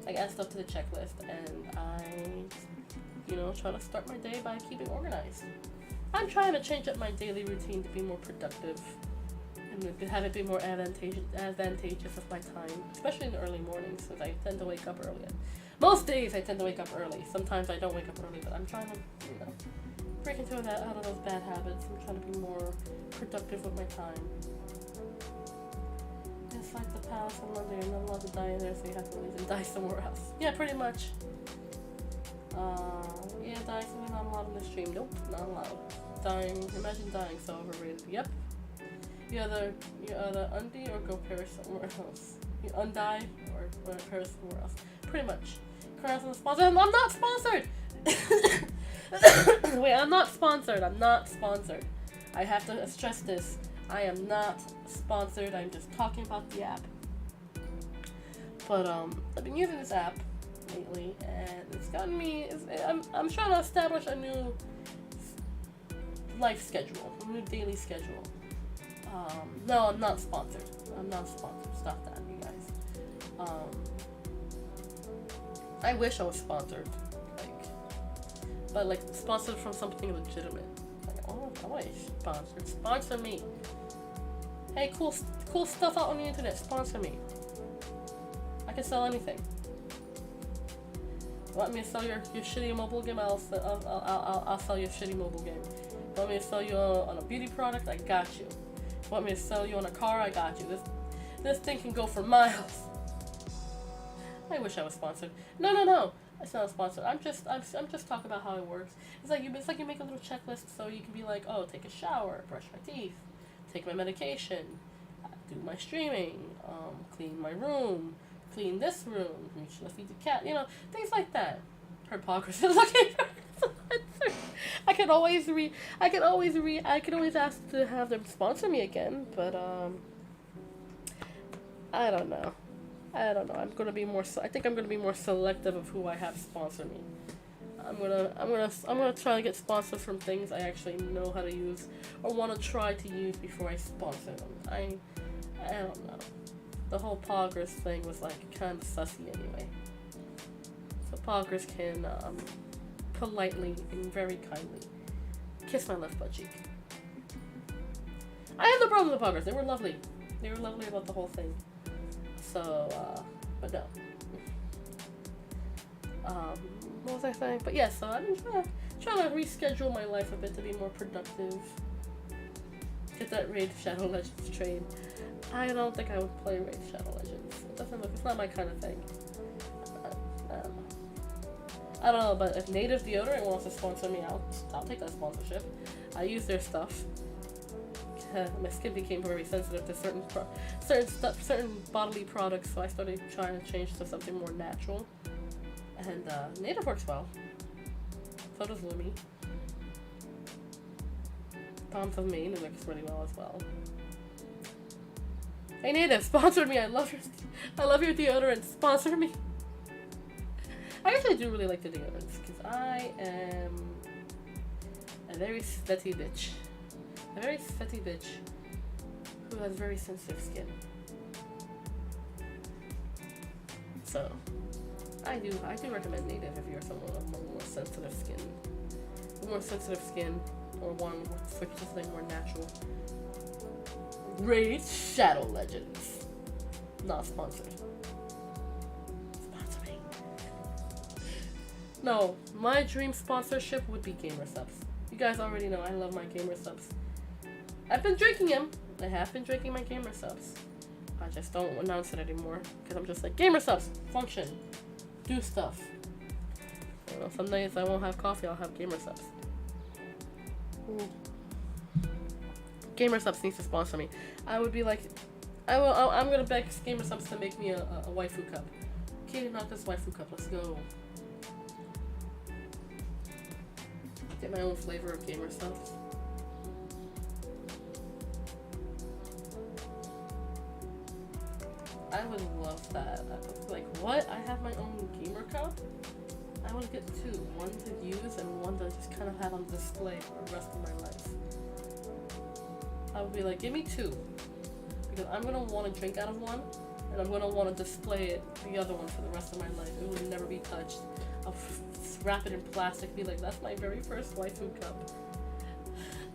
I add stuff to the checklist and I, try to start my day by keeping organized. I'm trying to change up my daily routine to be more productive and have it be more advantageous of my time, especially in the early mornings, since I tend to wake up early. Most days I tend to wake up early. Sometimes I don't wake up early, but I'm trying to, break out of those bad habits. I'm trying to be more productive with my time. It's like the palace on Monday, you're not allowed to die in there, so you have to leave and die somewhere else. Yeah, pretty much. Yeah, dying something not allowed in the stream. Nope, not allowed. Dying, imagine dying so overrated. Yep. You either undie or go perish somewhere else. You undie or perish somewhere else. Pretty much. Congrats on the sponsor. I'm not sponsored! Wait, I'm not sponsored. I have to stress this. I am not sponsored. I'm just talking about the app. But I've been using this app lately, and it's gotten me. I'm trying to establish a new life schedule, a new daily schedule. No, I'm not sponsored. Stop that, you guys. I wish I was sponsored. Like, but like sponsored from something legitimate. Like, oh, I want you sponsored. Sponsor me. Hey, cool stuff out on the internet. Sponsor me. I can sell anything. Want me to sell your shitty mobile game? I'll sell your shitty mobile game. Want me to sell you on a beauty product? I got you. Want me to sell you on a car? I got you. This thing can go for miles. I wish I was sponsored. No. It's not a sponsor. I'm just talking about how it works. It's like you make a little checklist so you can be like, oh, take a shower, brush my teeth, take my medication, do my streaming, clean my room, clean this room, feed the cat, things like that. Hypocrisy. Looking for I could always ask to have them sponsor me again, but I don't know. I think I'm gonna be more selective of who I have sponsor me. I'm gonna try to get sponsored from things I actually know how to use or want to try to use before I sponsor them. I don't know. The whole Poggers thing was like kind of sussy anyway. So Poggers can politely and very kindly kiss my left butt cheek. I have no problem with the Poggers. They were lovely. They were lovely about the whole thing. So, but no. What was I saying? But yeah, so I'm trying to reschedule my life a bit to be more productive. Get that Raid Shadow Legends trade. I don't think I would play Raid Shadow Legends. It's not my kind of thing. I don't know, but if Native Deodorant wants to sponsor me, I'll take that sponsorship. I use their stuff. My skin became very sensitive to certain bodily products, so I started trying to change to something more natural. And Native works well. So does Lumi. Palms of Maine works really well as well. Hey Native, sponsor me! I love your deodorant. Sponsor me. I actually do really like the deodorants because I am a very sweaty bitch. A very sweaty bitch who has very sensitive skin. So, I do recommend Native if you're someone with more sensitive skin, or one switch to something more natural. Raid Shadow Legends. Not sponsored. Sponsor me. No, my dream sponsorship would be Gamer Subs. You guys already know I love my Gamer Subs. I've been drinking them. I have been drinking my Gamer Subs. I just don't announce it anymore because I'm just like, Gamer Subs, function, do stuff. Some days I won't have coffee, I'll have Gamer Subs. Ooh. Gamer Subs needs to sponsor me. I would be like, I'm gonna beg Gamer Subs to make me a waifu cup. Okay, not this waifu cup. Let's go. Get my own flavor of Gamer Subs. I would love that. I was like, what? I have my own gamer cup? I would get two. One to use and one to just kind of have on display for the rest of my life. I would be like, give me two. Because I'm going to want to drink out of one, and I'm going to want to display the other one for the rest of my life. It will never be touched. I'll wrap it in plastic, be like, that's my very first waifu cup.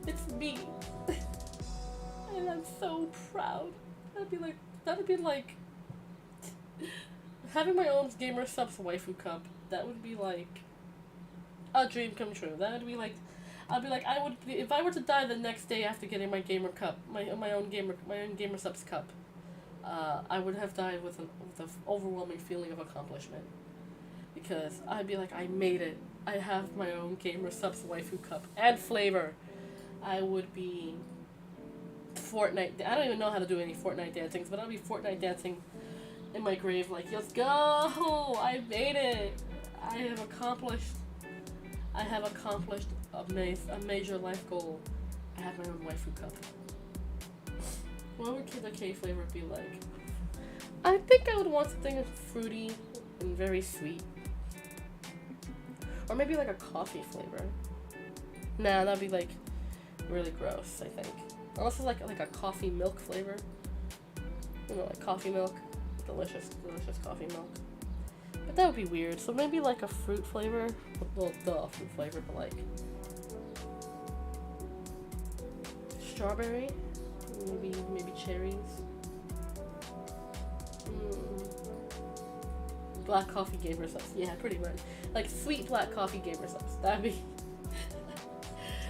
It's me. And I'm so proud. That'd be like having my own Gamer Subs waifu cup. That would be like a dream come true. That would be like, if I were to die the next day after getting my gamer cup, my own Gamer Subs cup, I would have died with an overwhelming feeling of accomplishment, because I'd be like, I made it. I have my own Gamer Subs waifu cup and flavor. I would be Fortnite. I don't even know how to do any Fortnite dancings, but I'll be Fortnite dancing in my grave like, let's go! I made it! I have accomplished a major life goal. I have my own waifu cup. What would the K flavor be like? I think I would want something fruity and very sweet. Or maybe like a coffee flavor. Nah, that'd be like really gross, I think. Unless it's like a coffee milk flavor. You know, like coffee milk. Delicious coffee milk. But that would be weird. So maybe like a fruit flavor. Well, duh, fruit flavor, but like strawberry, maybe cherries. Black coffee gave her subs. Yeah, pretty much. Like sweet black coffee gave her subs. That'd be.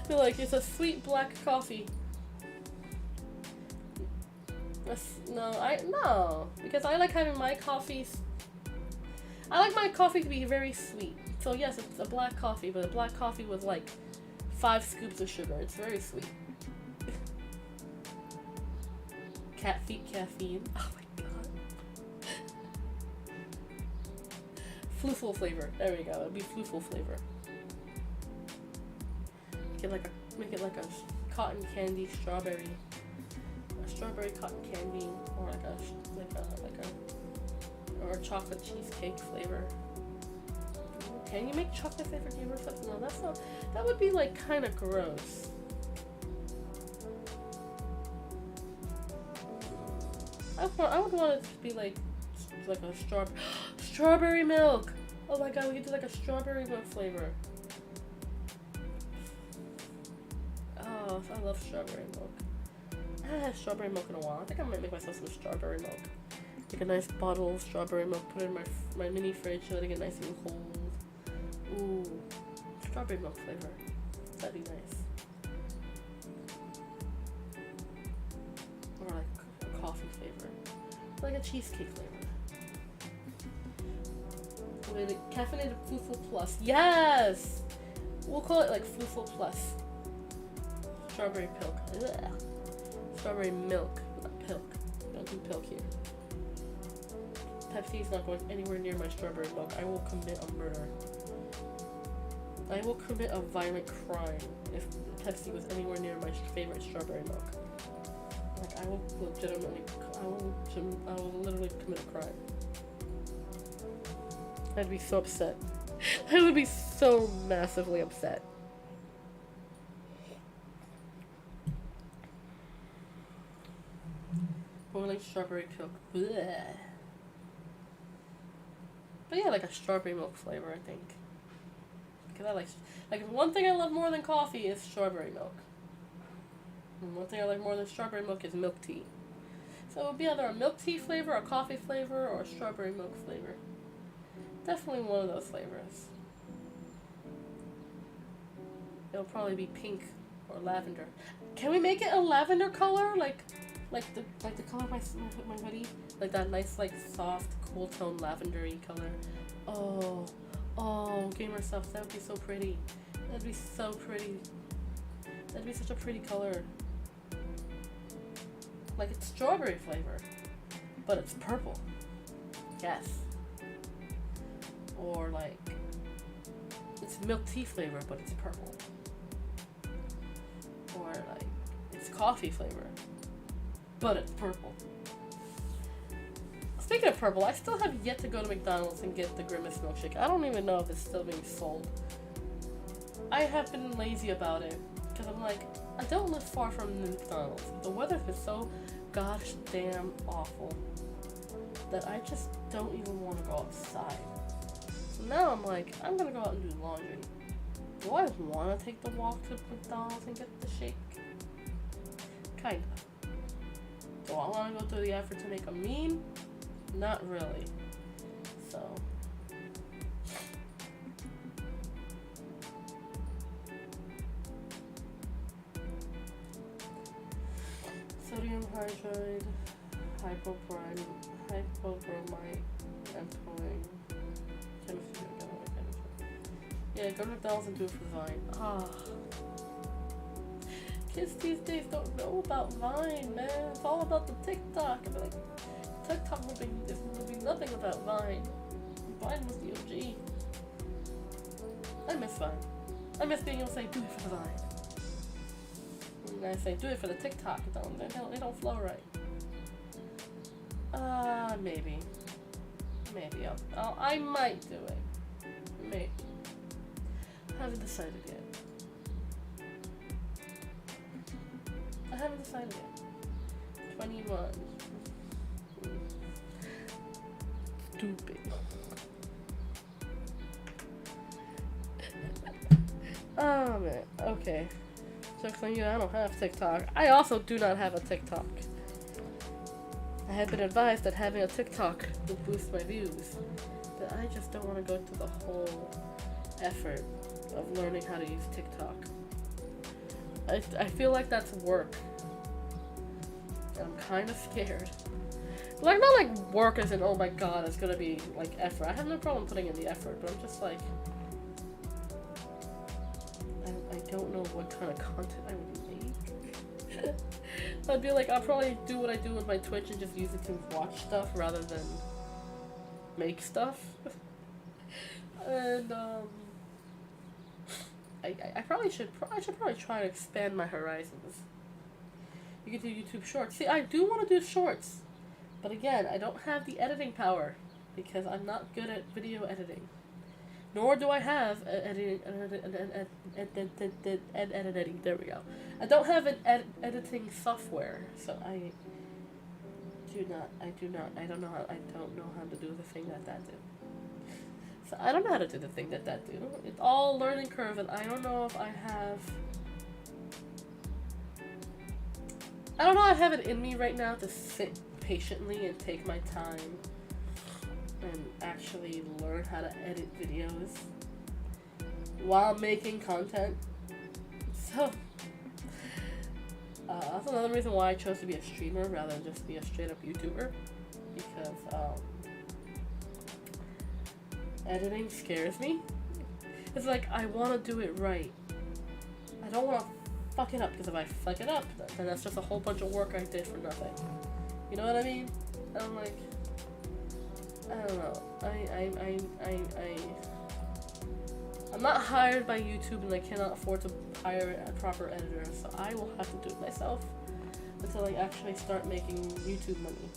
Feel like it's a sweet black coffee. No, because I like having my coffees. I like my coffee to be very sweet. So yes, it's a black coffee, but a black coffee with like 5 scoops of sugar. It's very sweet. Cat feet caffeine. Oh my god. Floofle flavor. There we go. It'll be floofle flavor. Make it like a cotton candy strawberry. A strawberry cotton candy, or or a chocolate cheesecake flavor. Can you make chocolate flavored gamer stuff? No, that's not. That would be like kind of gross. I would want it to be like a strawberry milk. Oh my god, we could do like a strawberry milk flavor. Oh, I love strawberry milk. I haven't had strawberry milk in a while. I think I might make myself some strawberry milk. Take a nice bottle of strawberry milk, put it in my mini fridge, letting it nice and cold. Ooh, strawberry milk flavor. That'd be nice. Or like a coffee flavor. Like a cheesecake flavor. With caffeinated Floofle Plus. Yes! We'll call it like Floofle Plus. Strawberry pilk. Ugh. Strawberry milk, not pilk. Don't do pilk here. Pepsi is not going anywhere near my strawberry milk. I will commit a murder. I will commit a violent crime if Pepsi was anywhere near my favorite strawberry milk. Like, I will legitimately, I will literally commit a crime. I'd be so upset. I would be so massively upset. Boiling strawberry milk. Blech. But yeah, like a strawberry milk flavor, I think. Because I like one thing I love more than coffee is strawberry milk. And one thing I like more than strawberry milk is milk tea. So it would be either a milk tea flavor, a coffee flavor, or a strawberry milk flavor. Definitely one of those flavors. It'll probably be pink or lavender. Can we make it a lavender color? Like the color of my hoodie? Like that nice, like, soft, cool tone lavendery color. Oh, gamer stuff. That would be so pretty. That'd be so pretty. That'd be such a pretty color. Like, it's strawberry flavor, but it's purple. Yes. Or like, it's milk tea flavor, but it's purple. Or like, it's coffee flavor, but it's purple. Speaking of purple, I still have yet to go to McDonald's and get the Grimace milkshake. I don't even know if it's still being sold. I have been lazy about it, because I'm like, I don't live far from the McDonald's. The weather is so gosh damn awful that I just don't even want to go outside. So now I'm like, I'm gonna go out and do laundry. Do I want to take the walk to McDonald's and get the shake? Kinda. Do I want to go through the effort to make a meme? Not really. So. Sodium hydride, hypobromite, and pulling. Chemistry, yeah, go to McDonald's and do it for Vine. Kids these days don't know about Vine, man. It's all about the TikTok. I mean, like, TikTok would be nothing without Vine. Vine was the OG. I miss Vine. I miss being able to say, do it for the Vine. And I say, do it for the TikTok. They don't flow right. Maybe. Maybe. I might do it. Maybe. Haven't decided yet. I haven't decided yet. 21. Stupid. Oh man, okay. Joke's on you, I don't have TikTok. I also do not have a TikTok. I have been advised that having a TikTok would boost my views, but I just don't want to go through the whole effort of learning how to use TikTok. I feel like that's work. And I'm kind of scared. Like, not like work as in, oh my god, it's gonna be like effort. I have no problem putting in the effort, but I'm just like, I don't know what kind of content I would make. I'd be like, I'll probably do what I do with my Twitch and just use it to watch stuff rather than make stuff. And I probably should try to expand my horizons. You can do YouTube Shorts. See, I do want to do Shorts, but again, I don't have the editing power because I'm not good at video editing. Nor do I have editing. There we go. I don't have an editing software, so I don't know how to do the thing that do. So I don't know how to do the thing that do. It's all learning curve, and I don't know if I have. I don't know. I have it in me right now to sit patiently and take my time and actually learn how to edit videos while making content. So that's another reason why I chose to be a streamer rather than just be a straight up YouTuber, because editing scares me. It's like, I want to do it right. I don't want to fuck it up, because if I fuck it up, then that's just a whole bunch of work I did for nothing. You know what I mean? And I'm like, I don't know. I'm not hired by YouTube, and I cannot afford to hire a proper editor, so I will have to do it myself until I actually start making YouTube money.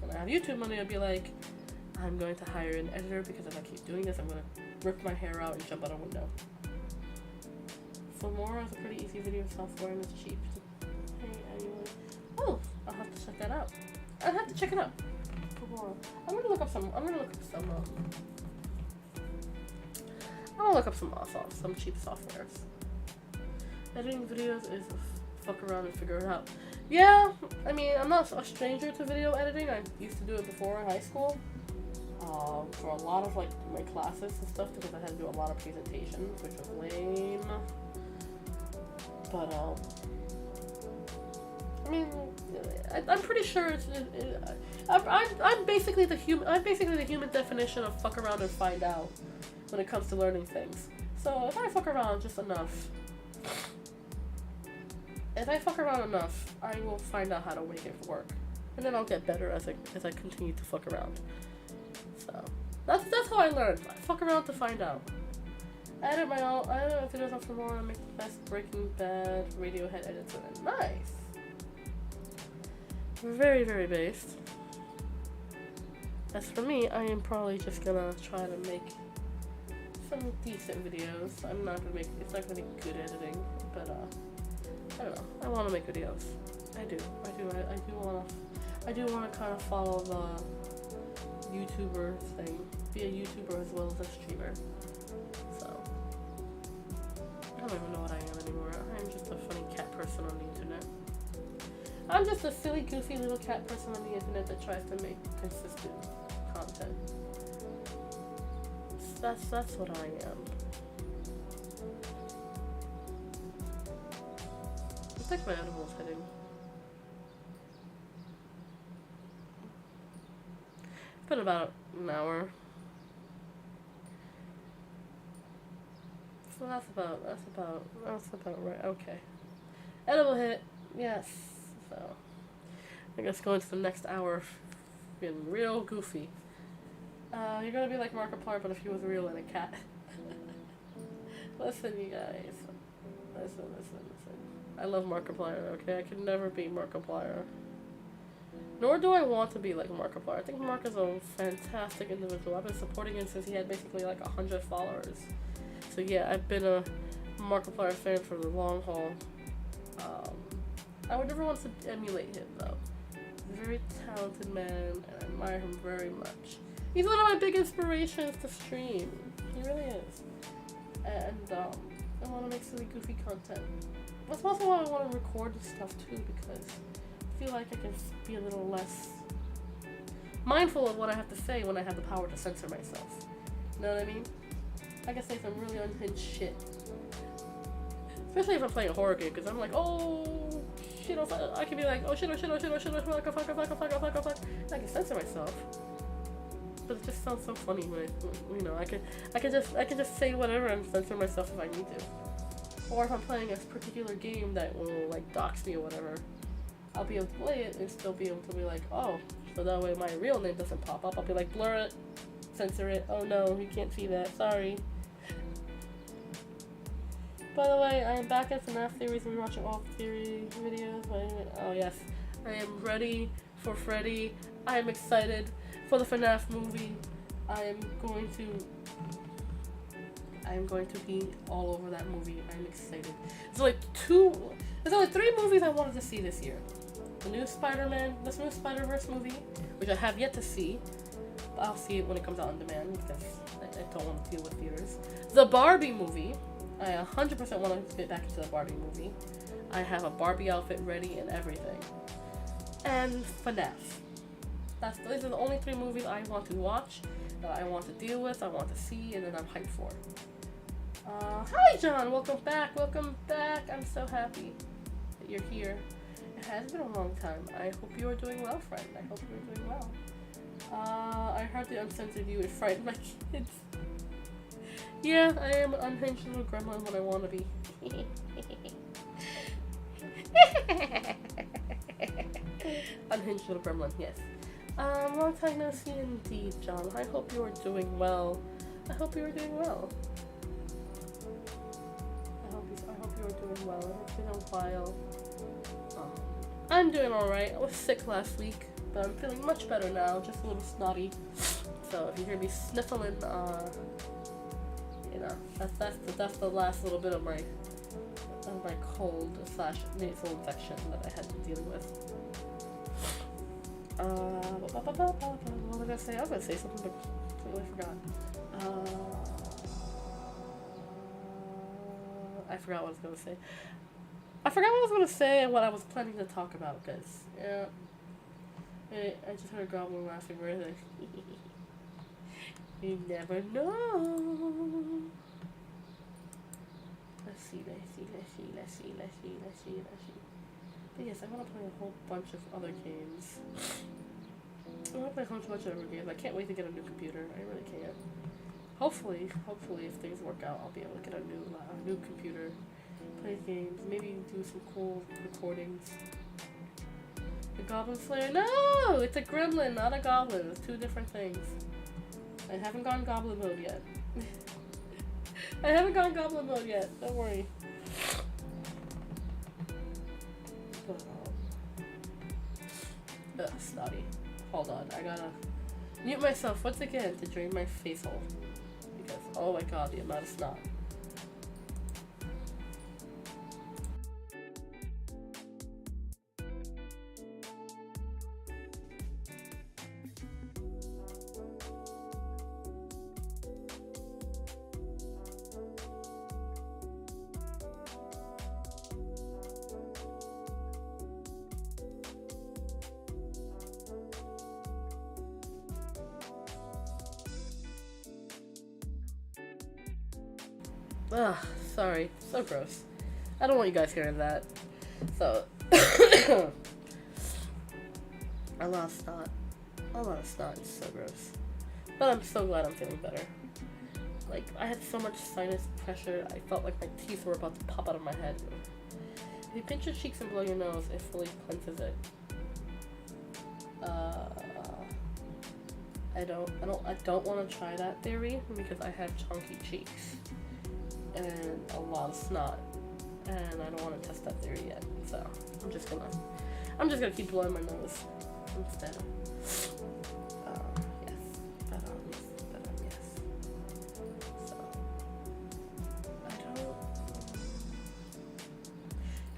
When I have YouTube money, I'll be like, I'm going to hire an editor, because if I keep doing this, I'm going to rip my hair out and jump out a window. Filmora is a pretty easy video software, and it's cheap. Hey, anyone? Oh, I'll have to check that out. I'll have to check it out. I'm gonna look up some cheap softwares. Editing videos is a fuck around and figure it out. Yeah, I mean, I'm not a stranger to video editing. I used to do it before in high school. For a lot of like my classes and stuff, because I had to do a lot of presentations, which was lame. But I mean, I'm pretty sure I'm basically the human definition of fuck around and find out when it comes to learning things. So if I fuck around just enough, I will find out how to make it work, and then I'll get better as I continue to fuck around. So that's how I learned. I fuck around to find out. I edit videos on Filmora and make the best Breaking Bad Radiohead edits in it. Nice. Very, very based. As for me, I am probably just gonna try to make some decent videos. I'm not gonna make, it's not gonna be good editing, but I don't know. I want to make videos. I do want to kind of follow the YouTuber thing. Be a YouTuber as well as a streamer. So I don't even know what I am anymore. I'm just a funny cat person on the internet. I'm just a silly, goofy little cat person on the internet that tries to make consistent content. That's what I am. I think my animal's hitting. It's been about an hour. So that's about right. Okay. Edible hit. Yes. So I guess going to the next hour being real goofy. You're gonna be like Markiplier, but if he was real and a cat. Listen, you guys. Listen. I love Markiplier, okay? I could never be Markiplier. Nor do I want to be like Markiplier. I think Mark is a fantastic individual. I've been supporting him since he had basically like 100 followers. So yeah, I've been a Markiplier fan for the long haul. I would never want to emulate him though. He's a very talented man, and I admire him very much. He's one of my big inspirations to stream. He really is. And I want to make silly, goofy content. That's also why I want to record this stuff too, because I feel like I can be a little less mindful of what I have to say when I have the power to censor myself. You know what I mean? I can say some really unhinged shit. Especially if I'm playing a horror game, because I'm like, oh shit, I can be like, oh shit, fuck. I can censor myself. But it just sounds so funny when I can just say whatever and censor myself if I need to. Or if I'm playing a particular game that will like dox me or whatever, I'll be able to play it and still be able to be like, oh, so that way my real name doesn't pop up. I'll be like, blur it, censor it. Oh no, you can't see that. Sorry. By the way, I am back at FNAF Theories and we're watching all theory videos. Oh yes, I am ready for Freddy. I am excited for the FNAF movie. I am going to be all over that movie. I'm excited. There's only 3 movies I wanted to see this year. The new Spider-Verse movie, which I have yet to see. But I'll see it when it comes out on demand because I don't want to deal with theaters. The Barbie movie. I 100% want to get back into the Barbie movie. I have a Barbie outfit ready and everything. And FNAF. These are the only 3 movies I want to watch, that I want to deal with, I want to see, and then I'm hyped for. Hi John, welcome back. I'm so happy that you're here. It has been a long time. I hope you are doing well, friend. I hope you are doing well. I heard the uncensored you would frighten my kids. Yeah, I am an unhinged little gremlin when I want to be. Unhinged little gremlin, yes. Long time no see indeed, John. I hope you are doing well. I hope you are doing well. It's been a while. I'm doing alright. I was sick last week, but I'm feeling much better now, just a little snotty. So if you hear me sniffling, that's the last little bit of my cold / nasal infection that I had been dealing with. What was I gonna say? I was gonna say something, but completely forgot. I forgot what I was gonna say. I forgot what I was gonna say and what I was planning to talk about, because, yeah. I just heard a goblin laughing. Where is it? You never know. Let's see. But yes, I want to play a whole bunch of other games. I want to play a whole bunch of other games. I can't wait to get a new computer. I really can't. Hopefully, if things work out, I'll be able to get a new computer, play games, maybe do some cool recordings. The Goblin Slayer? No! It's a gremlin, not a goblin. It's 2 different things. I haven't gone goblin mode yet. Don't worry. Snotty. Hold on, I gotta mute myself once again to drain my face hole. Because, oh my god, the amount of snot. Ugh, sorry. So gross. I don't want you guys hearing that. So, a lot of snot. It's so gross. But I'm so glad I'm feeling better. Like, I had so much sinus pressure, I felt like my teeth were about to pop out of my head. If you pinch your cheeks and blow your nose, it fully cleanses it. I don't want to try that theory because I have chunky cheeks and a lot of snot, and I don't want to test that theory yet. So I'm just gonna keep blowing my nose instead. Yes. So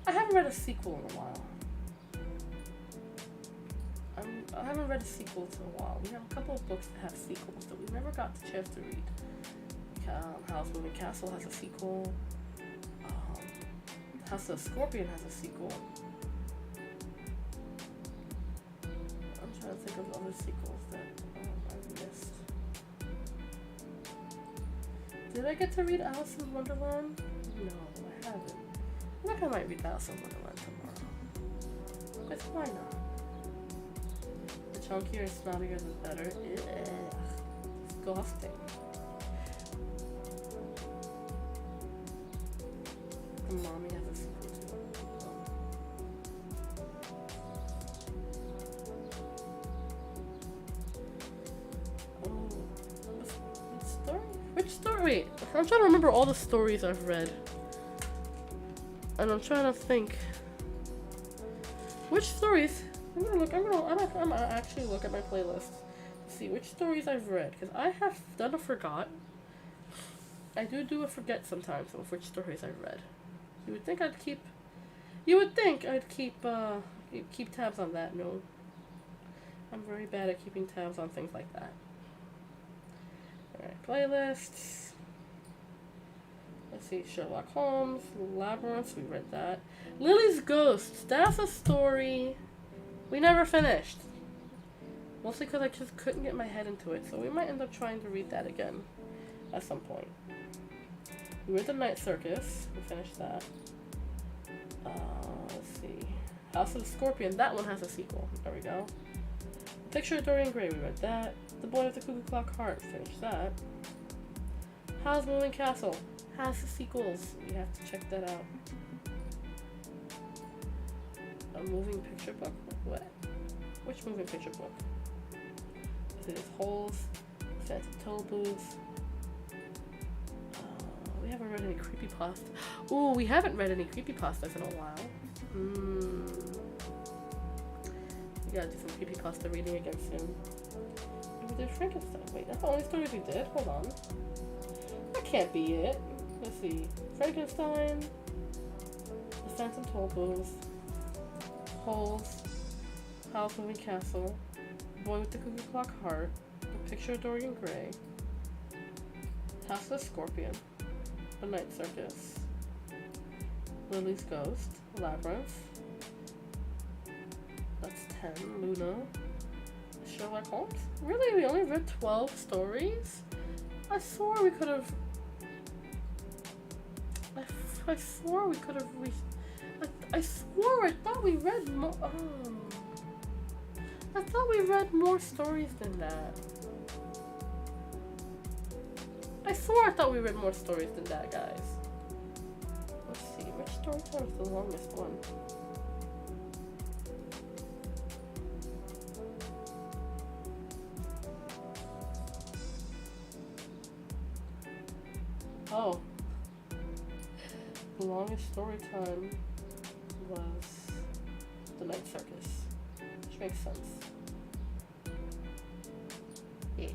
I haven't read a sequel in a while. I haven't read a sequel in a while. We have a couple of books that have sequels that we never got the chance to read. Howl's Moving Castle has a sequel. House of Scorpion has a sequel. I'm trying to think of other sequels that I've missed. Did I get to read Alice in Wonderland? No, I haven't. I think I might read Alice in Wonderland tomorrow. But why not? The chunkier, snottier, the better. Ugh. Disgusting. And Mommy has a sequel too. Oh, the story? Which story? Wait, I'm trying to remember all the stories I've read. And I'm trying to think. Which stories? I'm gonna actually look at my playlist to see which stories I've read, because I have done a forgot. I do a forget sometimes of which stories I've read. You would think I'd keep tabs on that. No. I'm very bad at keeping tabs on things like that. Alright, playlists. Let's see, Sherlock Holmes, Labyrinth, we read that. Lily's Ghost, that's a story we never finished. Mostly because I just couldn't get my head into it, so we might end up trying to read that again at some point. We read The Night Circus, we finished that. Let's see. House of the Scorpion, that one has a sequel. There we go. Picture of Dorian Gray, we read that. The Boy with the Cuckoo Clock Heart, finished that. Howl's Moving Castle has sequels. We have to check that out. A moving picture book? What? Which moving picture book? Is it Holes? Fancy Toll Booths? We haven't read any creepypasta. Ooh, we haven't read any creepypastas in a while. We gotta do some creepypasta reading again soon. We did Frankenstein. Wait, that's the only stories we did? Hold on. That can't be it. Let's see. Frankenstein, The Phantom Tollbooths, Holes, Howl's Moving Castle, Boy with the Cuckoo Clock Heart, The Picture of Dorian Gray, House of the Scorpion, The Night Circus, Lily's Ghost, Labyrinth. That's 10. Luna. Sherlock Holmes? Really? We only read 12 stories? I swore we could have. I swore we could have I swore I thought we read more. I thought we read more stories than that. I swore I thought we read more stories than that, guys. Let's see, which story time is the longest one? Oh. The longest story time was The Night Circus, which makes sense. Yeah.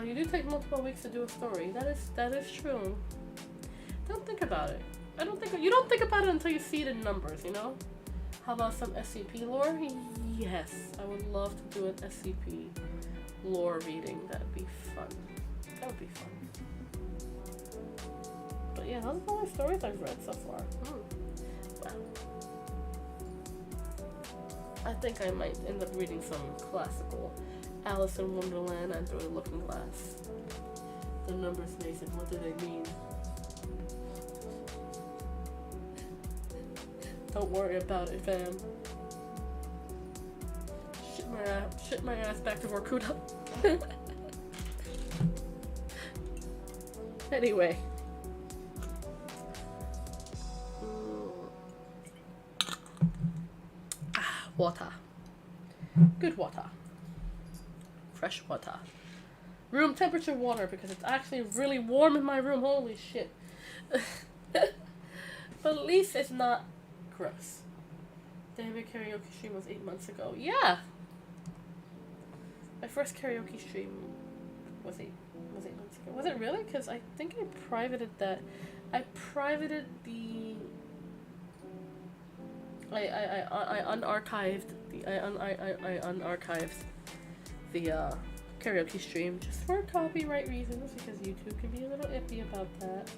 You do take multiple weeks to do a story. That is true. Don't think about it. You don't think about it until you see it in numbers, you know? How about some SCP lore? Yes, I would love to do an SCP lore reading. That'd be fun. That would be fun. But yeah, those are the only stories I've read so far. Wow. I think I might end up reading some classical Alice in Wonderland Under the Looking Glass. The numbers, Nathan, what do they mean? Don't worry about it, fam. Shit my ass back to Vorkuta. Anyway. Water. Good water. Fresh water. Room temperature water, because it's actually really warm in my room. Holy shit. But at least it's not gross. David karaoke stream was 8 months ago. Yeah. My first karaoke stream was 8 months ago. Was it really? Because I think I privated that. I privated the. I unarchived the karaoke stream just for copyright reasons, because YouTube can be a little iffy about that.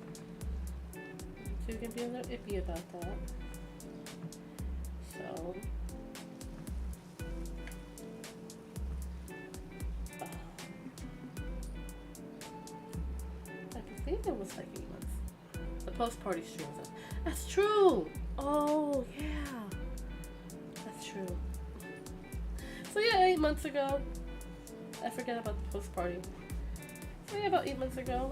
too can be a little iffy about that. So, I believe it was like 8 months. The post-party stream was up. That's true! Oh, yeah. That's true. So yeah, 8 months ago. I forget about the post-party. So yeah, about 8 months ago,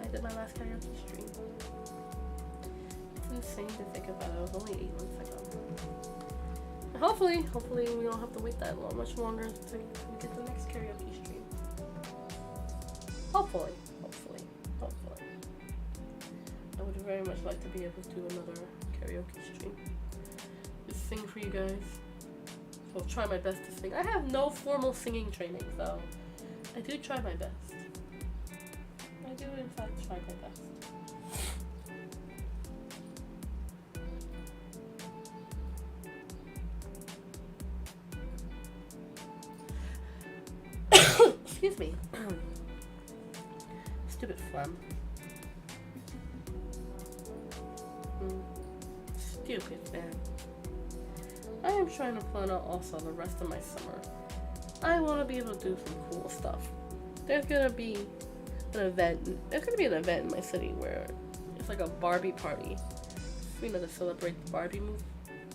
I did my last karaoke stream. It's insane to think about it. It was only 8 months ago. And hopefully we don't have to wait that much longer to get the next karaoke stream. Hopefully. I would very much like to be able to do another karaoke stream. Just sing for you guys. I'll try my best to sing. I have no formal singing training, though. I do try my best. I do, in fact, try my best. Excuse me. Stupid phlegm. Stupid, man. I am trying to plan out also the rest of my summer. I want to be able to do some cool stuff. There's gonna be an event. There's gonna be an event in my city where it's like a Barbie party. You know, to celebrate the Barbie movie.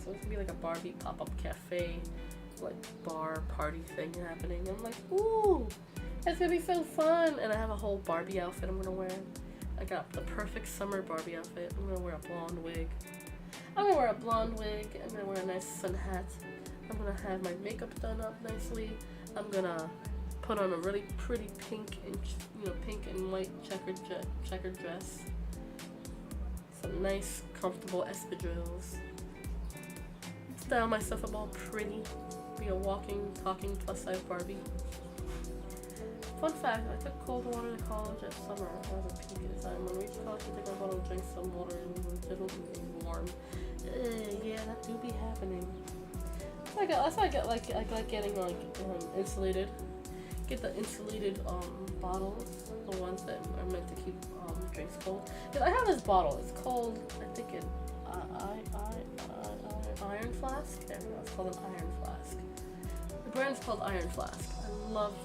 So it's gonna be like a Barbie pop-up cafe, like bar party thing happening. I'm like, ooh, it's gonna be so fun. And I have a whole Barbie outfit I'm gonna wear. I got the perfect summer Barbie outfit. I'm gonna wear a blonde wig. I'm gonna wear a blonde wig. I'm gonna wear a nice sun hat. I'm gonna have my makeup done up nicely. I'm gonna put on a really pretty pink and white checkered dress. Some nice, comfortable espadrilles. Style myself up all pretty. Be a walking, talking plus-size Barbie. Fun fact: I took cold water to college at summer. I was a peak at the time. When we reached college, I took my bottle and drank some water, and it was legitimately warm. Yeah, that do be happening. That's why I like getting like insulated. Get the insulated bottles, the ones that are meant to keep drinks cold. Cause I have this bottle. It's called, I think it Iron Flask. There we go. It's called an Iron Flask. The brand's called Iron Flask.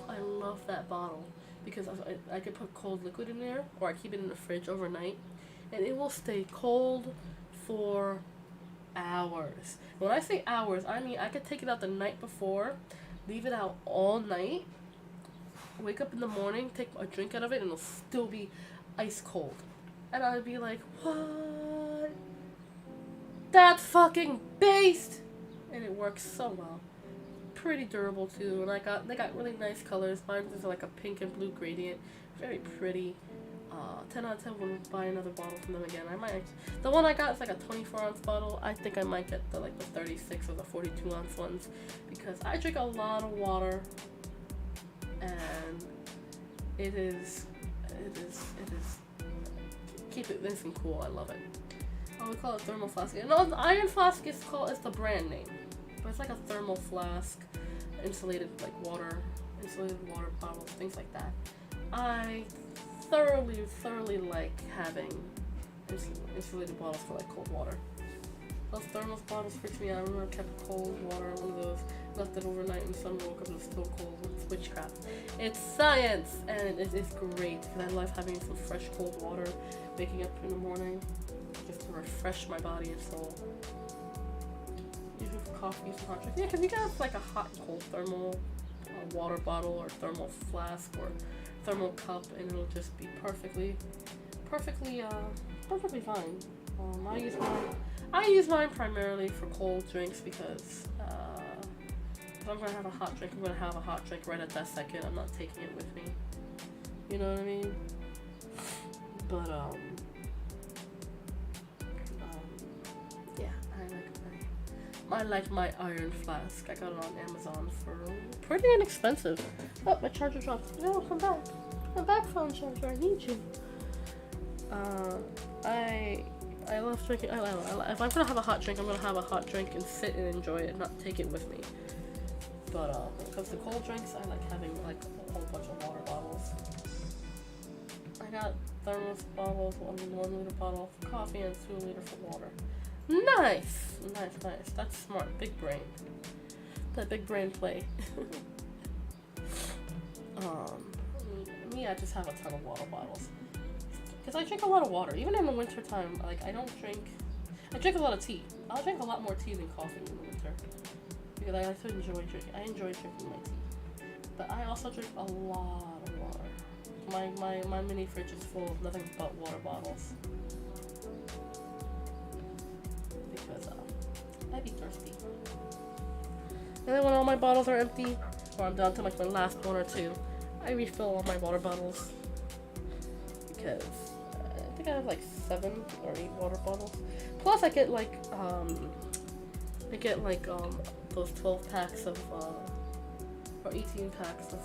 I love that bottle because I could put cold liquid in there, or I keep it in the fridge overnight, and it will stay cold for hours. When I say hours, I mean I could take it out the night before, leave it out all night, wake up in the morning, take a drink out of it, and it'll still be ice cold. And I'd be like, what? That's fucking based! And it works so well. Pretty durable too, and they got really nice colors. Mine is like a pink and blue gradient. Very pretty. 10 out of 10 would buy another bottle from them again. The one I got is like a 24-ounce bottle. I think I might get the 36 or the 42-ounce ones because I drink a lot of water, and it is keep it nice and cool. I love it. Oh, we call it thermal flask. No, the Iron Flask is the brand name, but it's like a thermal flask, insulated water bottles, things like that. I thoroughly like having insulated bottles for cold water. Those thermal bottles freaks me out. I remember I kept cold water in one of those, left it overnight, and the sun woke up and it was still cold. It's witchcraft. It's science, and it is great. And I love having some fresh cold water, waking up in the morning, just to refresh my body and soul. Usually for coffee, some hot drinks. Yeah, because you can have a hot and cold thermal water bottle or thermal flask or thermal cup, and it'll just be perfectly fine. I use mine primarily for cold drinks because if I'm gonna have a hot drink, I'm gonna have a hot drink right at that second. I'm not taking it with me. You know what I mean? But yeah, I like my Iron Flask. I got it on Amazon for pretty inexpensive. Oh, my charger dropped. No, come back. Come back, phone charger. I need you. I love drinking. If I'm gonna have a hot drink, I'm gonna have a hot drink and sit and enjoy it, not take it with me. But when it comes to cold drinks, I like having a whole bunch of water bottles. I got thermos bottles, 1 liter bottle for coffee, and 2 liter for water. Nice! Nice. That's smart. Big brain. That big brain play. Me, I just have a ton of water bottles. Because I drink a lot of water. Even in the winter time, like, I drink a lot of tea. I'll drink a lot more tea than coffee in the winter. Because I like to enjoy drinking. I enjoy drinking my tea. But I also drink a lot of water. My mini fridge is full of nothing but water bottles. Because, I'd be thirsty. And then when all my bottles are empty, or I'm down to like my last one or two, I refill all my water bottles. Because I think I have like 7 or 8 water bottles. Plus I get like those 12 packs of or 18 packs of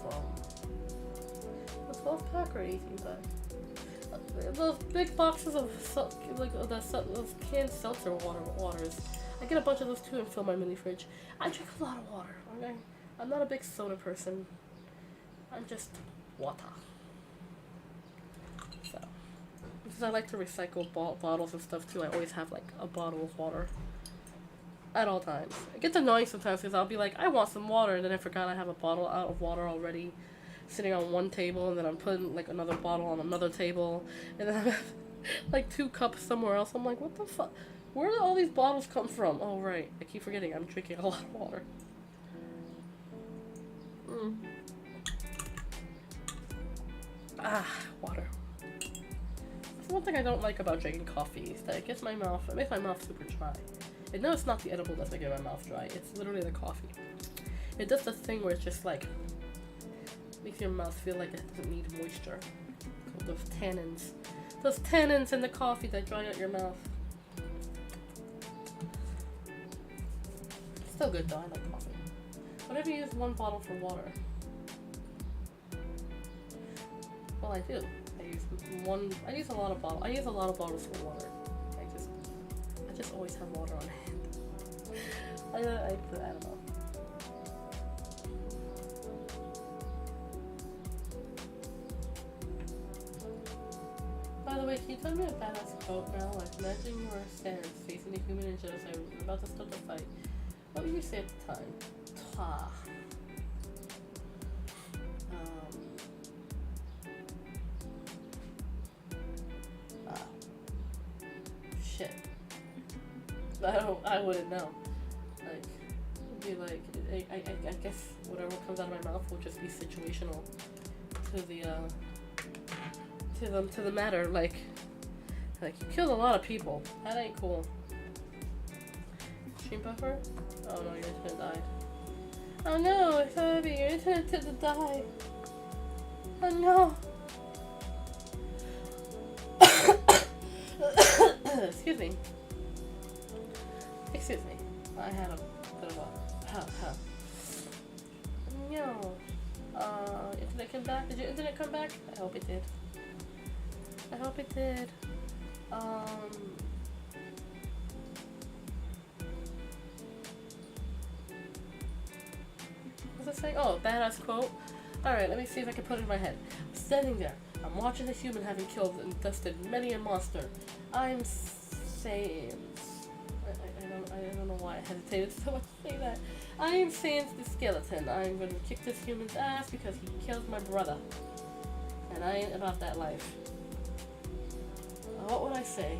a 12 pack or 18 pack. Those big boxes of those canned seltzer waters. I get a bunch of those too and fill my mini fridge. I drink a lot of water. Okay, I'm not a big soda person. I'm just water. So, because I like to recycle bottles and stuff too, I always have like a bottle of water at all times. It gets annoying sometimes because I'll be like, I want some water, and then I forgot I have a bottle out of water already sitting on one table, and then I'm putting like another bottle on another table, and then I have like 2 cups somewhere else. I'm like, what the fuck? Where did all these bottles come from? Oh right, I keep forgetting I'm drinking a lot of water. Water. That's one thing I don't like about drinking coffee is that it makes my mouth super dry. And no, it's not the edible that's making my mouth dry. It's literally the coffee. It does the thing where it's just like makes your mouth feel like it doesn't need moisture. Those tannins in the coffee that dry out your mouth. Still good though. I like coffee. Whenever you use 1 bottle for water. Well, I do. I use a lot of bottles for water. I just always have water on hand. I don't know. By the way, can you tell me a badass quote now? Like, imagine you were Frens facing a human in genocide and about to start the fight. What would you say at the time? Ta. Shit. I wouldn't know. Like, it'd be like, I guess whatever comes out of my mouth will just be situational to the matter. Like you killed a lot of people. That ain't cool. Stream buffer? Oh no, your internet died. Oh no, it's heavy. Your internet didn't die. Oh no. Excuse me. I had a bit of a No. Internet came back? Did your internet come back? I hope it did. What's it saying? Oh, badass quote. Alright, let me see if I can put it in my head. I'm standing there. I'm watching this human having killed and dusted many a monster. I'm saying... I don't know why I hesitated so much to say that. I am Sans the skeleton. I'm going to kick this human's ass because he killed my brother. And I ain't about that life. What would I say?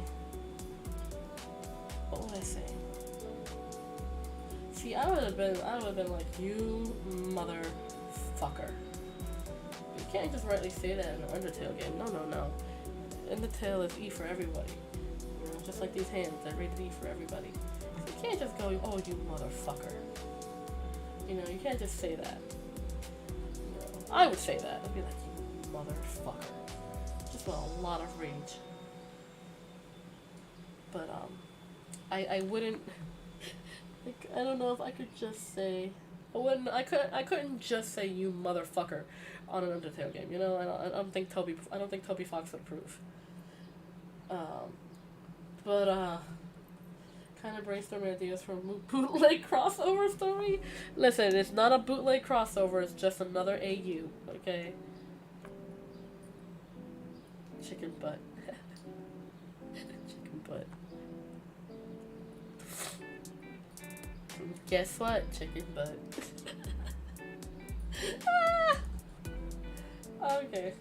See, I would have been like, you motherfucker. You can't just rightly say that in an Undertale game. No. Undertale is E for everybody. You know, just like these hands, they're rated E for everybody. So you can't just go, oh, you motherfucker. You know, you can't just say that. You know, I would say that. I'd be like, you motherfucker. Just with a lot of rage. But, I wouldn't, like, I don't know if I could just say, I couldn't just say you motherfucker on an Undertale game, you know? I don't think Toby Fox would approve. Kind of brainstorming ideas for a bootleg crossover story. Listen, it's not a bootleg crossover, it's just another AU, okay? Chicken butt. Chicken butt. Guess what? Chicken butt. Okay.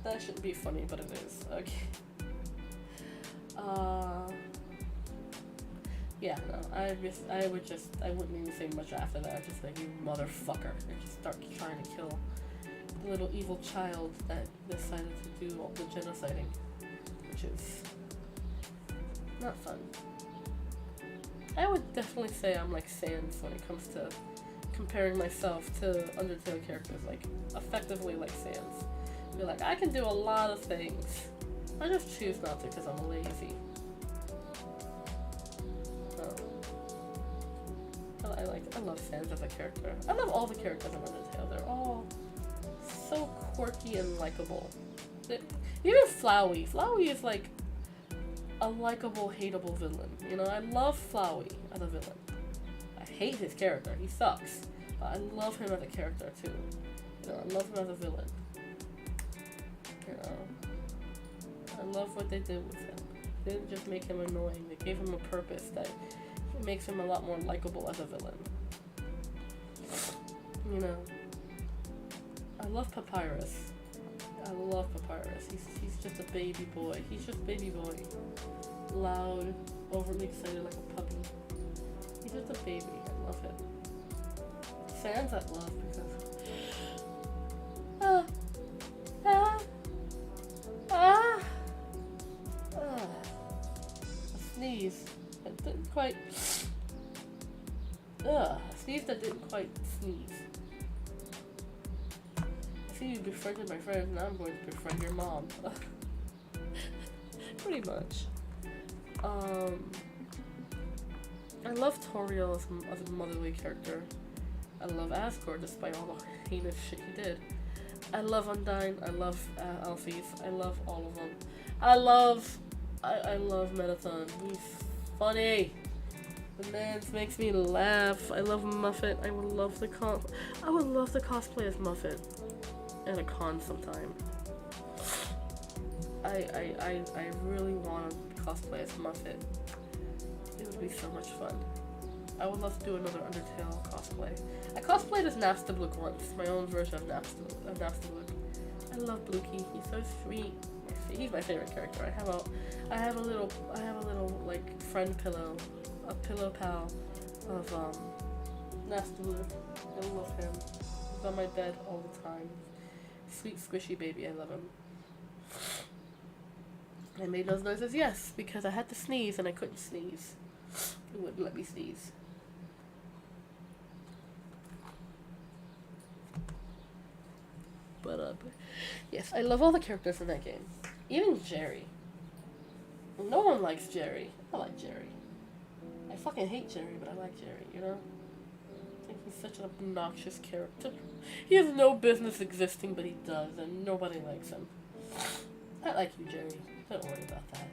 That shouldn't be funny, but it is. Okay. Yeah, no, I wouldn't even say much after that. Just like, you motherfucker. And just start trying to kill the little evil child that decided to do all the genociding. Which is not fun. I would definitely say I'm like Sans when it comes to comparing myself to Undertale characters. Like, effectively like Sans. Be like, I can do a lot of things. I just choose not to because I'm lazy. I love Sans as a character. I love all the characters in Undertale. They're all so quirky and likable. Even Flowey. Flowey is like a likable, hateable villain. You know, I love Flowey as a villain. I hate his character. He sucks. But I love him as a character too. You know, I love him as a villain. You know, I love what they did with him. They didn't just make him annoying. They gave him a purpose that makes him a lot more likable as a villain. You know, I love Papyrus. I love Papyrus. He's just a baby boy. He's just baby boy. Loud, overly excited like a puppy. He's just a baby. I love him. Sans I love because a sneeze that didn't quite a sneeze that didn't quite sneeze. I see you befriended my friend, now I'm going to befriend your mom. Pretty much. I love Toriel as a motherly character. I love Asgore despite all the heinous shit he did. I love Undyne. I love Alphys. I love all of them. I love Mettaton. He's funny. The man makes me laugh. I love Muffet. I would love to cosplay as Muffet at a con sometime. I really want to cosplay as Muffet. It would be so much fun. I would love to do another Undertale cosplay. I cosplayed as Napstablook once, my own version of Napstablook. I love Blukey. He's so sweet. He's my favorite character. I have a little like friend pillow, a pillow pal of Napstablook. I love him. He's on my bed all the time. Sweet squishy baby. I love him. I made those noises, yes, because I had to sneeze and I couldn't sneeze. It wouldn't let me sneeze. But yes, I love all the characters in that game. Even Jerry. No one likes Jerry. I like Jerry. I fucking hate Jerry, but I like Jerry, you know? I think he's such an obnoxious character. He has no business existing, but he does, and nobody likes him. I like you, Jerry. Don't worry about that.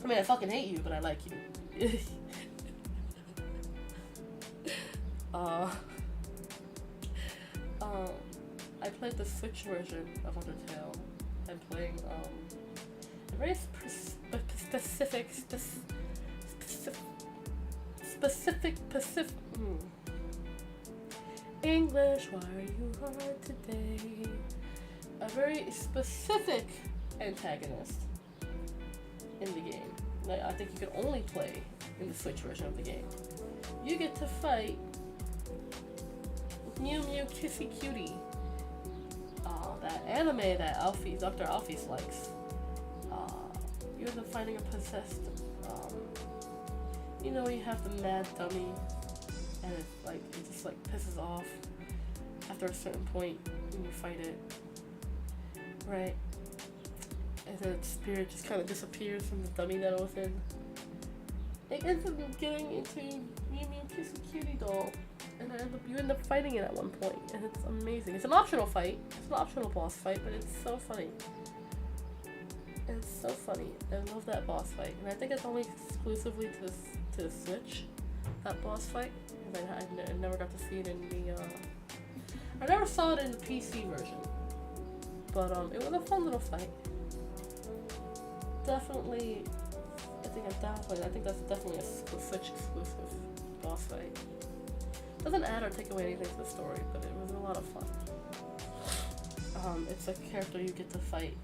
I mean, I fucking hate you, but I like you. I played the Switch version of Undertale. I'm playing a very specific English, why are you hard today? A very specific antagonist in the game. Like, I think you can only play in the Switch version of the game. You get to fight Mew Mew Kissy Cutie. That anime that Dr. Alphys likes. You're fighting a possessed, you know, you have the mad dummy, and it just like pisses off after a certain point when you fight it, right? And then its spirit just kind of disappears from the dummy that it was in. It ends up getting into Mew Mew Kissy Cutie doll, and you end up fighting it at one point, and it's amazing. It's an optional fight. It's an optional boss fight, but it's so funny. It's so funny. I love that boss fight, and I think it's only exclusively to the Switch. That boss fight, because I never got to see it in the. I never saw it in the PC version, but it was a fun little fight. definitely, I think that's definitely a Switch exclusive boss fight. Doesn't add or take away anything to the story, but it was a lot of fun. It's a character you get to fight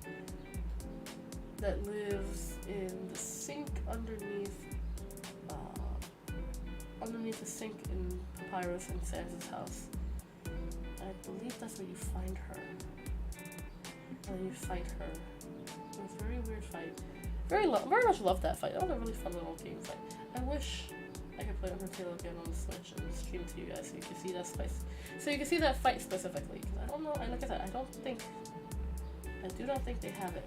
that lives in the sink underneath the sink in Papyrus and Sans' house. I believe that's where you find her. And you fight her. It was a very weird fight. Very much loved that fight. That was a really fun little game fight. I wish I could play Undertale again on the Switch and stream it to you guys so you can see that fight. So you can see that fight specifically. Because I don't know. Like I said, I do not think they have it.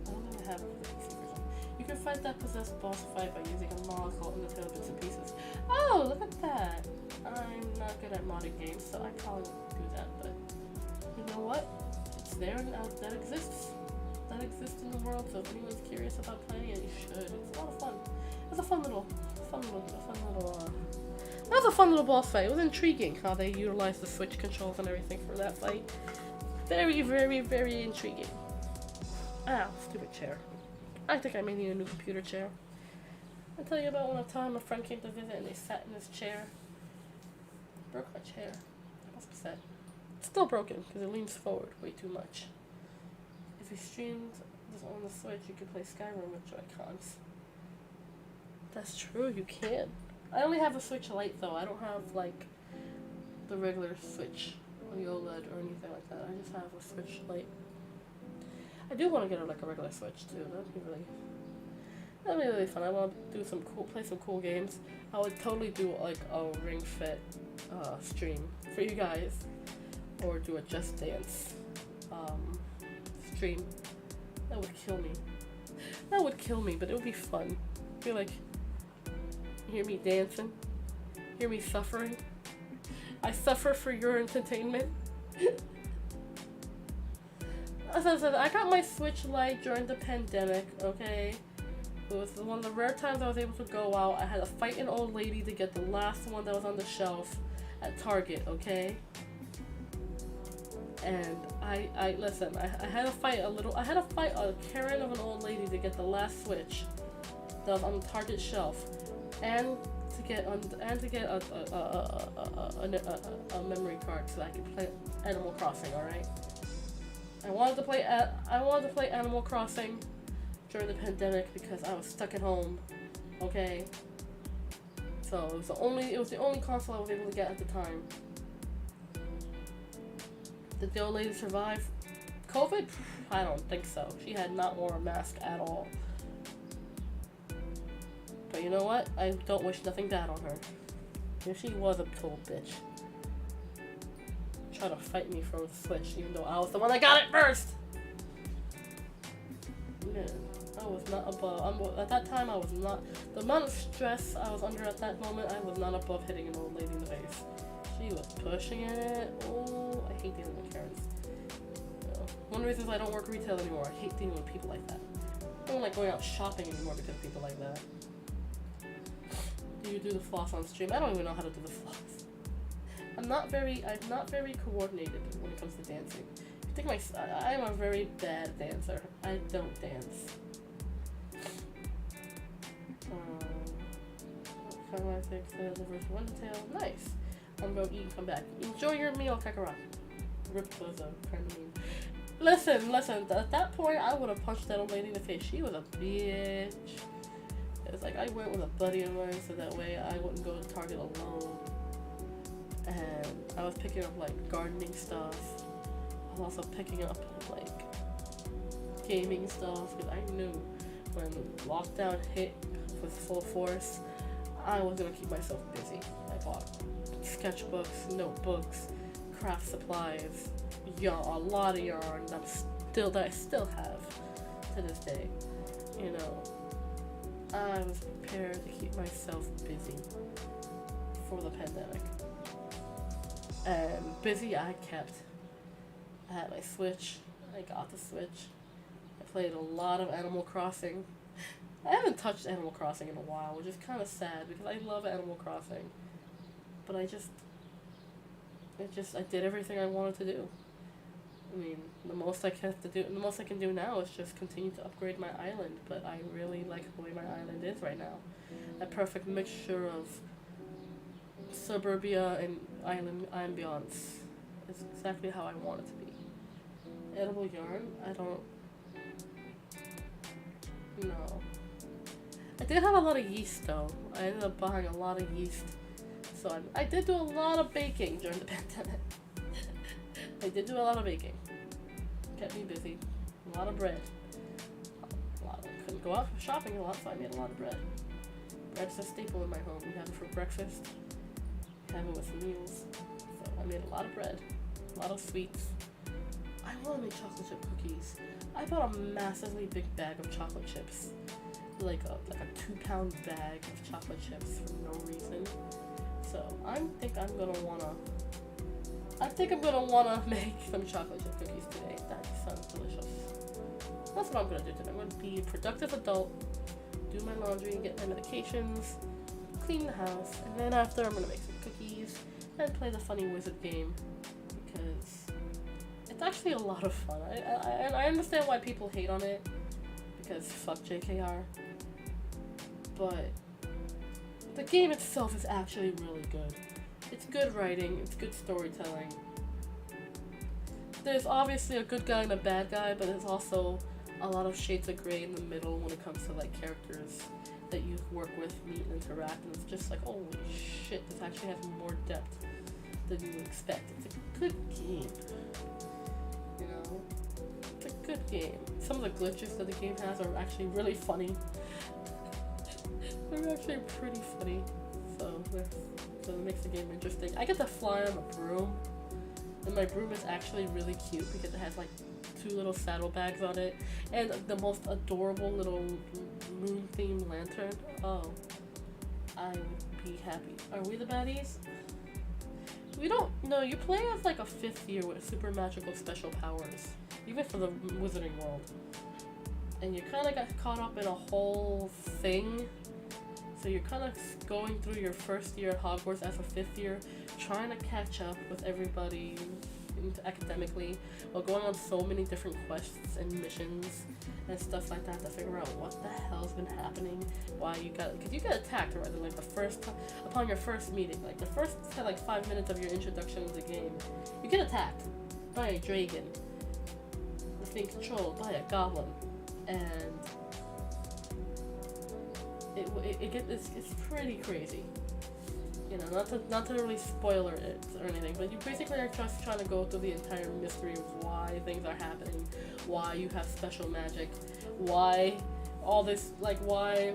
I don't think they have it for the PC version. You can fight that possessed boss fight by using a mod called Undertale Bits and Pieces. Oh, look at that! I'm not good at modding games, so I probably won't do that, but you know what? It's there and that exists. That exists in the world, so if anyone's curious about playing it, you should. It's a lot of fun. It was a fun little that was a fun little boss fight. It was intriguing how they utilized the Switch controls and everything for that fight. Very, very, very intriguing. Ow, stupid chair. I think I may need a new computer chair. I'll tell you about one time a friend came to visit and they sat in this chair. Broke my chair. I was upset. It's still broken because it leans forward way too much. If you streamed this on the Switch, you could play Skyrim with Joy-Cons. That's true, you can. I only have a Switch Lite though. I don't have like the regular Switch or the OLED or anything like that. I just have a Switch Lite. I do want to get like a regular Switch too. That'd be really fun. I want to do play some cool games. I would totally do like a Ring Fit stream for you guys, or do a Just Dance stream. That would kill me. That would kill me, but it would be fun. Be like, hear me dancing, hear me suffering. I suffer for your entertainment. As I said, I got my Switch Lite during the pandemic, okay? It was one of the rare times I was able to go out. I had to fight an old lady to get the last one that was on the shelf at Target, okay? And I had to fight a Karen of an old lady to get the last Switch that was on the Target shelf, and to get a memory card so that I could play Animal Crossing. All right. I wanted to play Animal Crossing during the pandemic because I was stuck at home. Okay. So it was the only console I was able to get at the time. Did the old lady survive COVID? I don't think so. She had not worn a mask at all. But you know what? I don't wish nothing bad on her. If she was a total bitch. Trying to fight me for the Switch, even though I was the one that got it first! Man, I was not above. At that time, I was not. The amount of stress I was under at that moment, I was not above hitting an old lady in the face. She was pushing it. Oh, I hate dealing with Karens. You know, one of the reasons I don't work retail anymore, I hate dealing with people like that. I don't like going out shopping anymore because of people like that. Do you do the floss on stream? I don't even know how to do the floss. I'm not very coordinated when it comes to dancing. I think I am a very bad dancer. I don't dance. Kind of like the version of Undertale. Nice. I'm gonna eat and come back. Enjoy your meal, Kakarot. Rip was a kind of mean. Listen. At that point, I would have punched that old lady in the face. She was a bitch. It's like I went with a buddy of mine so that way I wouldn't go to Target alone. And I was picking up like gardening stuff. I was also picking up like gaming stuff because I knew when lockdown hit with full force, I was gonna keep myself busy. I bought sketchbooks, notebooks, craft supplies, a lot of yarn that I still have to this day. You know, I was prepared to keep myself busy for the pandemic. And busy I kept. I had my Switch. I got the Switch. I played a lot of Animal Crossing. I haven't touched Animal Crossing in a while, which is kind of sad because I love Animal Crossing. But I did everything I wanted to do. I mean, the most I can do now is just continue to upgrade my island, but I really like the way my island is right now. A perfect mixture of suburbia and island ambiance is exactly how I want it to be. Edible yarn? I don't know. I did have a lot of yeast though. I ended up buying a lot of yeast. So I did do a lot of baking during the pandemic. I did do a lot of baking. Kept me busy. A lot of bread. Couldn't go out shopping a lot, so I made a lot of bread. Bread's a staple in my home. We have it for breakfast. We have it with meals. So I made a lot of bread. A lot of sweets. I want to make chocolate chip cookies. I bought a massively big bag of chocolate chips. Like a 2-pound bag of chocolate chips for no reason. So I think I'm gonna wanna make some chocolate chip cookies today. That sounds delicious. That's what I'm gonna do today. I'm gonna be a productive adult, do my laundry, get my medications, clean the house, and then after I'm gonna make some cookies and play the funny wizard game because it's actually a lot of fun. I understand why people hate on it because fuck JKR, but the game itself is actually really good. It's good writing, it's good storytelling. There's obviously a good guy and a bad guy, but there's also a lot of shades of gray in the middle when it comes to like characters that you work with, meet, and interact, and it's just like, holy shit, this actually has more depth than you would expect. It's a good game. You know? It's a good game. Some of the glitches that the game has are actually really funny. They're actually pretty funny. So it makes the game interesting. I get to fly on a broom, and my broom is actually really cute because it has like 2 little saddlebags on it and the most adorable little moon-themed lantern. Oh, I would be happy. Are we the baddies? We don't. No, you play as like a 5th year with super magical special powers, even for the Wizarding World, and you kind of got caught up in a whole thing. So you're kind of going through your first year at Hogwarts as a 5th year, trying to catch up with everybody academically, while going on so many different quests and missions and stuff like that to figure out what the hell's been happening, why you got, because you get attacked right like the first time, upon your first meeting, like the first like 5 minutes of your introduction to the game, you get attacked by a dragon that's being controlled by a goblin, and it's pretty crazy. You know, not to really spoiler it or anything, but you basically are just trying to go through the entire mystery of why things are happening, why you have special magic, why all this, like why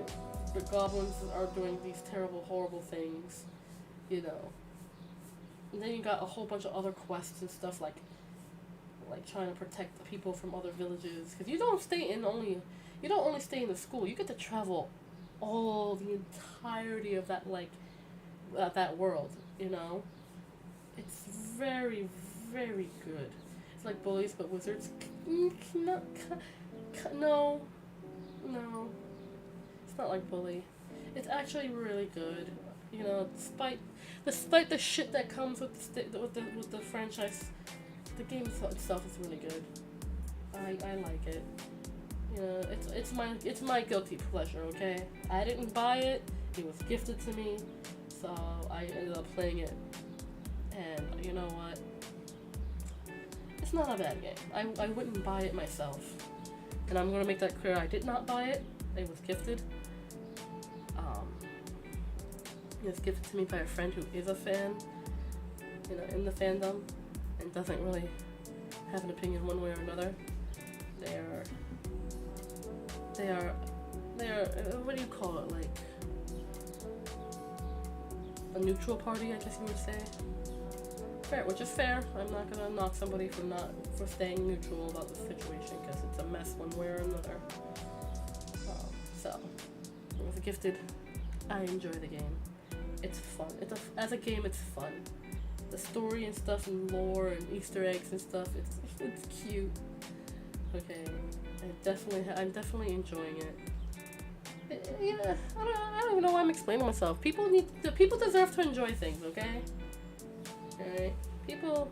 the goblins are doing these terrible, horrible things, you know. And then you got a whole bunch of other quests and stuff like trying to protect the people from other villages, because you don't only stay in the school, you get to travel all the entirety of that that world, you know. It's very, very good. It's like Bullies but Wizards. No, it's not like Bully. It's actually really good. You know, despite the shit that comes with the franchise, the game itself is really good. I like it. You know, it's my guilty pleasure. Okay, I didn't buy it. It was gifted to me. So I ended up playing it, and you know what? It's not a bad game. I wouldn't buy it myself, and I'm gonna make that clear. I did not buy it. It was gifted. It was gifted to me by a friend who is a fan, you know, in the fandom, and doesn't really have an opinion one way or another. They are. What do you call it? Like a neutral party, I guess you would say. Fair, which is fair. I'm not gonna knock somebody for staying neutral about the situation, because it's a mess one way or another. So, it was gifted. I enjoy the game. It's fun. As a game, it's fun. The story and stuff and lore and Easter eggs and stuff. It's cute. Okay, I'm definitely enjoying it. Yeah, I don't even know why I'm explaining myself. People deserve to enjoy things, okay? Alright? People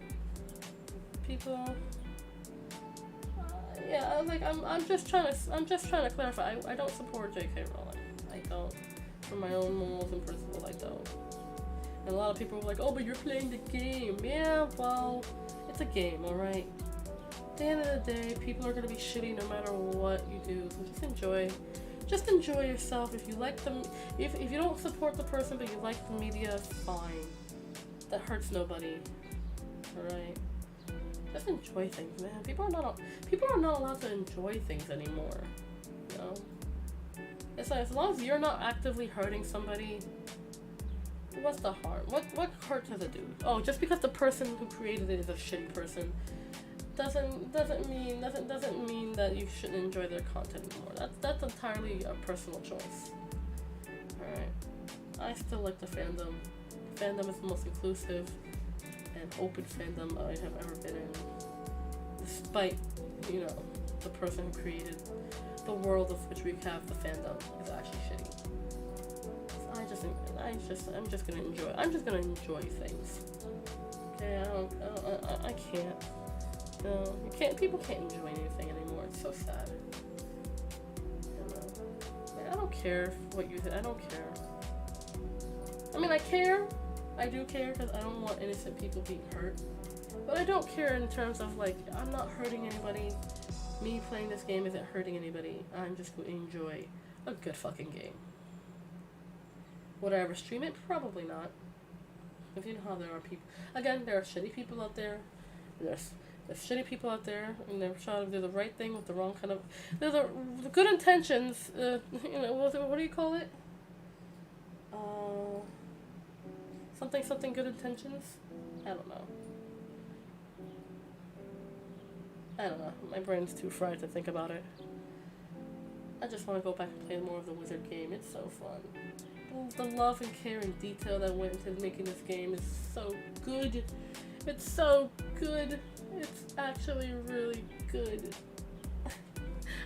yeah, I'm just trying to clarify. I don't support J.K. Rowling. I don't. For my own morals and principles, I don't. And a lot of people are like, oh, but you're playing the game. Yeah, well, it's a game, alright? At the end of the day, people are gonna be shitty no matter what you do. So just enjoy yourself. If you like them, if you don't support the person but you like the media, fine. That hurts nobody. Alright? Just enjoy things, man. People are not allowed to enjoy things anymore. You know? It's like, as long as you're not actively hurting somebody, what's the harm? What hurt does it do? Oh, just because the person who created it is a shitty person doesn't mean that you shouldn't enjoy their content anymore. That's entirely a personal choice. Alright. I still like the fandom. The fandom is the most inclusive and open fandom I have ever been in. Despite, you know, the person who created the world of which we have the fandom is actually shitty. So I'm just gonna enjoy things. Okay, I can't. No, people can't enjoy anything anymore. It's so sad. You know, like, I don't care what you think. I don't care. I mean, I care. I do care because I don't want innocent people being hurt. But I don't care in terms of, like, I'm not hurting anybody. Me playing this game isn't hurting anybody. I'm just going to enjoy a good fucking game. Would I ever stream it? Probably not. If you know how there are people. Again, there are shitty people out there. There's shitty people out there, and they're trying to do the right thing with the wrong kind of. There's the good intentions. You know, what do you call it? Something good intentions. I don't know. My brain's too fried to think about it. I just want to go back and play more of the wizard game. It's so fun. The love and care and detail that went into making this game is so good. It's so good. It's actually really good.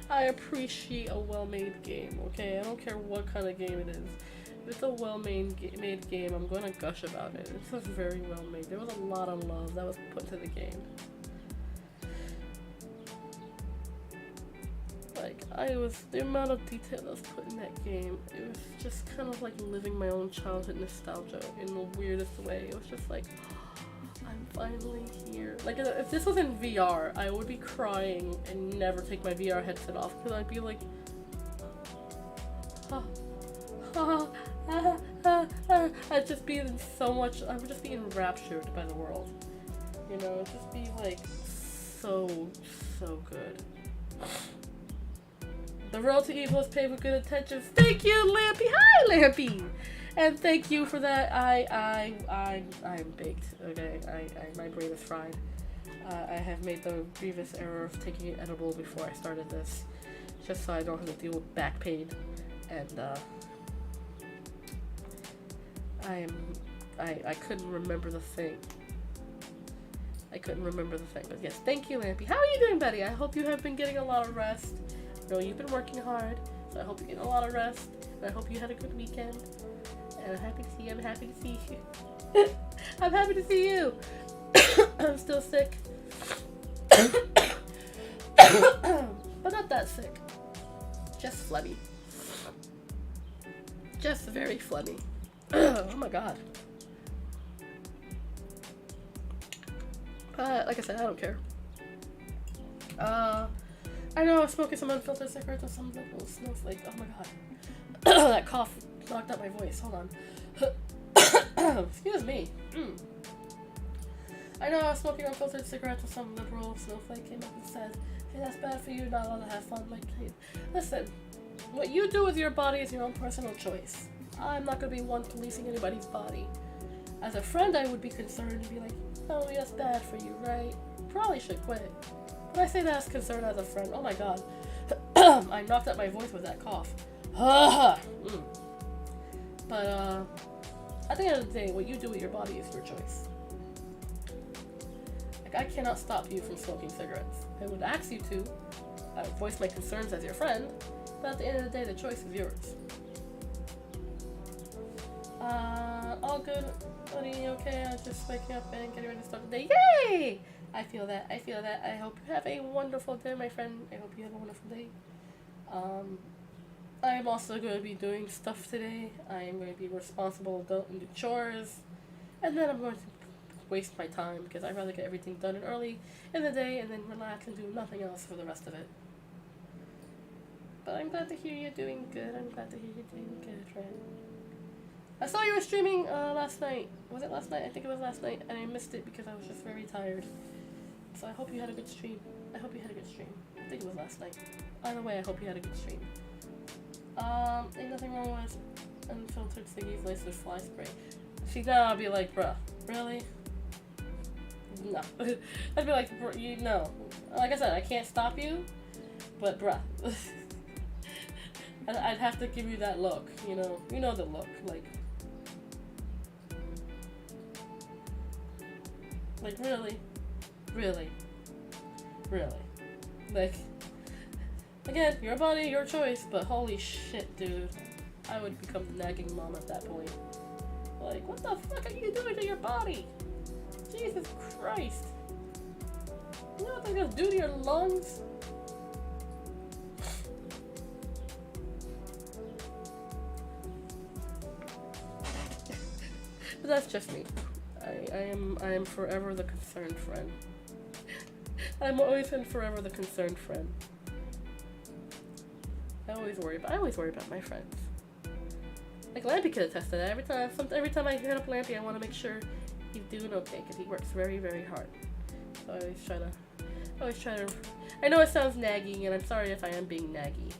I appreciate a well-made game, okay? I don't care what kind of game it is. If it's a well-made game, I'm going to gush about it. It's just very well-made. There was a lot of love that was put into the game. Like, the amount of detail that was put in that game, it was just kind of like living my own childhood nostalgia in the weirdest way. It was just like, I'm finally here. Like, if this was in VR, I would be crying and never take my VR headset off, because I'd be like, I'd just be in so much, I would just be enraptured by the world. You know, it'd just be like, so good. The road to evil is paved with good intentions. Thank you, Lampy. Hi, Lampy. And thank you for that. I'm baked. Okay, my brain is fried. I have made the grievous error of taking an edible before I started this, just so I don't have to deal with back pain. And I couldn't remember the thing. But yes, thank you, Lampy. How are you doing, buddy? I hope you have been getting a lot of rest. I know you've been working hard, so I hope you're getting a lot of rest. And I hope you had a good weekend. And I'm happy to see you. I'm happy to see you. I'm happy to see you. I'm still sick. But not that sick. Just phlegmy. Just very phlegmy. Oh my god. Like I said, I don't care. I know I was smoking some unfiltered cigarettes with some little snowflake. Oh my god. That cough knocked out my voice. Hold on. Excuse me. I know I was smoking unfiltered cigarettes with some liberal snowflake came up and said, hey, that's bad for you, not allowed to have fun. Like, hey, listen, what you do with your body is your own personal choice. I'm not going to be one policing anybody's body. As a friend, I would be concerned and be like, oh, that's bad for you, right? Probably should quit. But I say that as concerned as a friend. Oh my god. I knocked out my voice with that cough. But, at the end of the day, what you do with your body is your choice. Like, I cannot stop you from smoking cigarettes. I would ask you to. I would voice my concerns as your friend. But at the end of the day, the choice is yours. All good? Buddy, okay? I was just waking up and getting ready to start the day. Yay! I feel that. I feel that. I hope you have a wonderful day, my friend. I hope you have a wonderful day. I am also going to be doing stuff today. I am going to be a responsible adult and do chores. And then I'm going to waste my time because I'd rather get everything done early in the day and then relax and do nothing else for the rest of it. But I'm glad to hear you're doing good. I'm glad to hear you're doing good, friend. I saw you were streaming last night. Was it last night? I think it was last night. And I missed it because I was just very tired. So I hope you had a good stream. I hope you had a good stream. I think it was last night. Either way, I hope you had a good stream. Ain't nothing wrong with unfiltered thingies laced with fly spray. See, now I'll be like, bruh, really? No. I'd be like, you know. Like I said, I can't stop you, but bruh. I'd have to give you that look, you know. You know the look, like really? Really? Really? Like, again, your body, your choice, but holy shit, dude. I would become the nagging mom at that point. Like, what the fuck are you doing to your body? Jesus Christ. You know what they're gonna do to your lungs? But that's just me. I am forever the concerned friend. I'm always and forever the concerned friend. I always worry about my friends. Like Lampy could attest to that. Every time I hit up Lampy, I want to make sure he's doing okay because he works very, very hard. So I always try to. I know it sounds naggy, and I'm sorry if I am being naggy.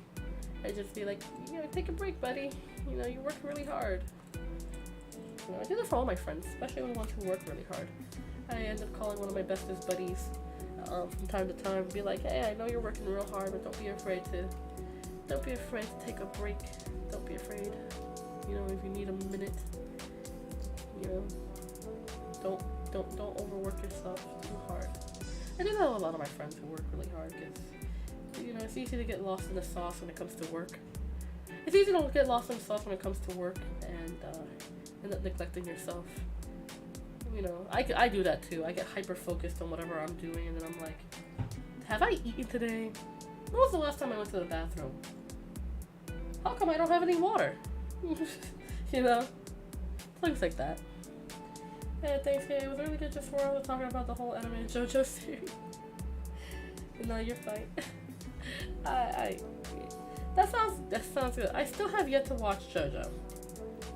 I just be like, you know, take a break, buddy. You know, you work really hard. You know, I do this for all my friends, especially the ones who work really hard. I end up calling one of my bestest buddies from time to time and be like, hey, I know you're working real hard, but don't be afraid to take a break. Don't be afraid. You know, if you need a minute, you know, don't overwork yourself too hard. I do know a lot of my friends who work really hard because, you know, it's easy to get lost in the sauce when it comes to work. It's easy to get lost in the sauce when it comes to work and end up neglecting yourself. You know, I do that too. I get hyper focused on whatever I'm doing and then I'm like, have I eaten today? When was the last time I went to the bathroom? How come I don't have any water? You know? Things like that. Hey, thanks, Kay. It was really good just 4 hours talking about the whole anime and JoJo series. No, you're fine. That sounds good. I still have yet to watch JoJo.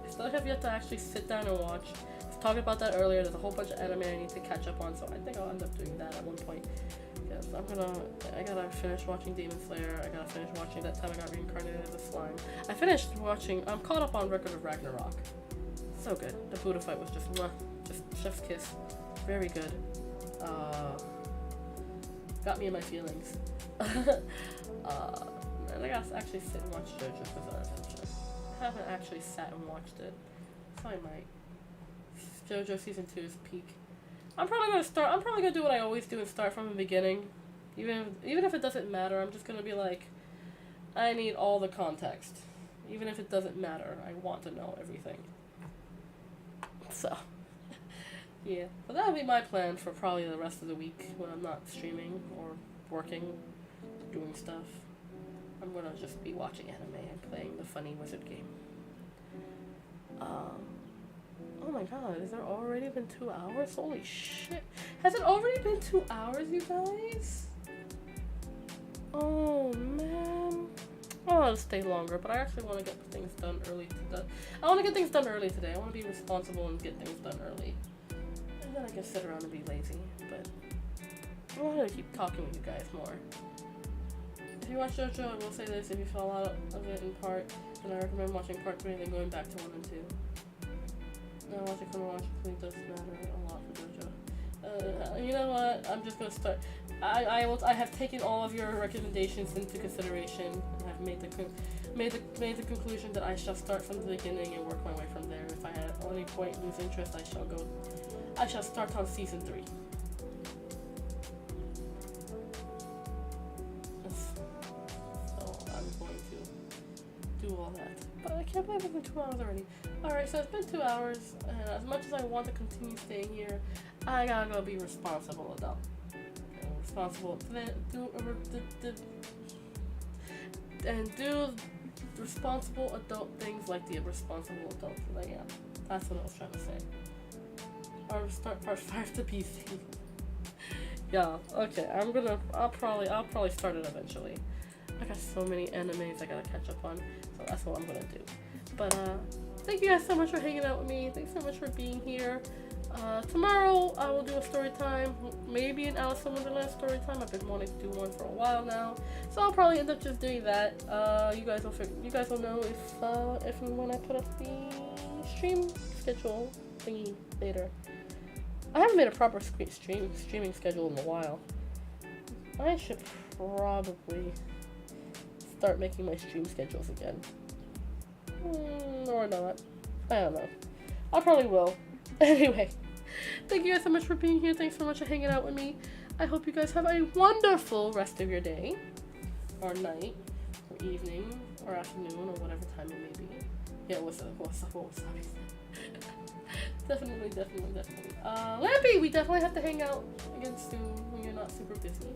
I still have yet to actually sit down and watch. I was talking about that earlier. There's a whole bunch of anime I need to catch up on, so I think I'll end up doing that at one point. Because I gotta finish watching Demon Slayer. I gotta finish watching That Time I Got Reincarnated as a Slime. I'm caught up on Record of Ragnarok. So good. The Buddha fight was just mwah, just chef's kiss. Very good. Got me in my feelings. And I gotta actually sit and watch JoJo's Bizarre Adventure. I haven't actually sat and watched it, so I might. JoJo Season 2 is peak. I'm probably gonna do what I always do and start from the beginning. Even if it doesn't matter, I'm just gonna be like, I need all the context. Even if it doesn't matter, I want to know everything. So, yeah. So that'll be my plan for probably the rest of the week when I'm not streaming or working, doing stuff. I'm gonna just be watching anime and playing the funny wizard game. Oh my god, has there already been 2 hours? Holy shit. Has it already been 2 hours, you guys? Oh man. I want to stay longer, but I actually want to get things done early today. I want to get things done early today. I want to be responsible and get things done early. And then I can sit around and be lazy, but I want to keep talking with you guys more. If you watch JoJo, I will say this, if you fell out of it in part, then I recommend watching part 3 and then going back to 1 and 2. No, watching chronologically does matter a lot for JoJo. You know what? I'm just gonna start. I have taken all of your recommendations into consideration and have made the conclusion that I shall start from the beginning and work my way from there. If I at any point lose interest, I shall start on season 3. So I'm going to do all that. But I can't believe it's been 2 hours already. Alright, so it's been 2 hours, and And as much as I want to continue staying here, I gotta go be a responsible adult. Responsible and do responsible adult things like the responsible adult that I am. That's what I was trying to say. Or start part 5 to PC. Yeah, okay, I'll probably start it eventually. I got so many animes I gotta catch up on, so that's what I'm gonna do. But thank you guys so much for hanging out with me. Thanks so much for being here. Tomorrow I will do a story time, maybe an Alice in Wonderland story time. I've been wanting to do one for a while now, so I'll probably end up just doing that. You guys will know if and when I put up the stream schedule thingy later. I haven't made a proper streaming schedule in a while. I should probably start making my stream schedules again. Or not. I don't know. I probably will. Anyway, thank you guys so much for being here. Thanks so much for hanging out with me. I hope you guys have a wonderful rest of your day, or night, or evening, or afternoon, or whatever time it may be. Yeah, what's up? Definitely. Lampy, we definitely have to hang out again soon when you're not super busy.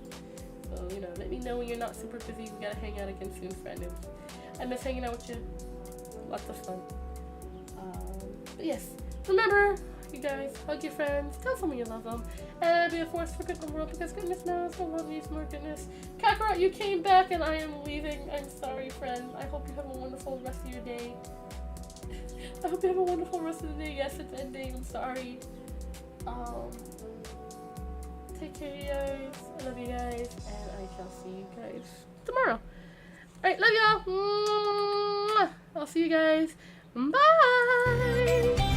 So, let me know when you're not super busy. We gotta hang out again soon, friend. I miss hanging out with you. Lots of fun. But yes, remember, you guys, hug your friends, tell someone you love them, and be a force for good in the world, because goodness knows I love needs more goodness. Kakarot, you came back and I am leaving. I'm sorry, friend. I hope you have a wonderful rest of your day. I hope you have a wonderful rest of the day. Yes, it's ending. I'm sorry. Take care, you guys. I love you guys, and I shall see you guys tomorrow. Alright, love y'all. I'll see you guys. Bye.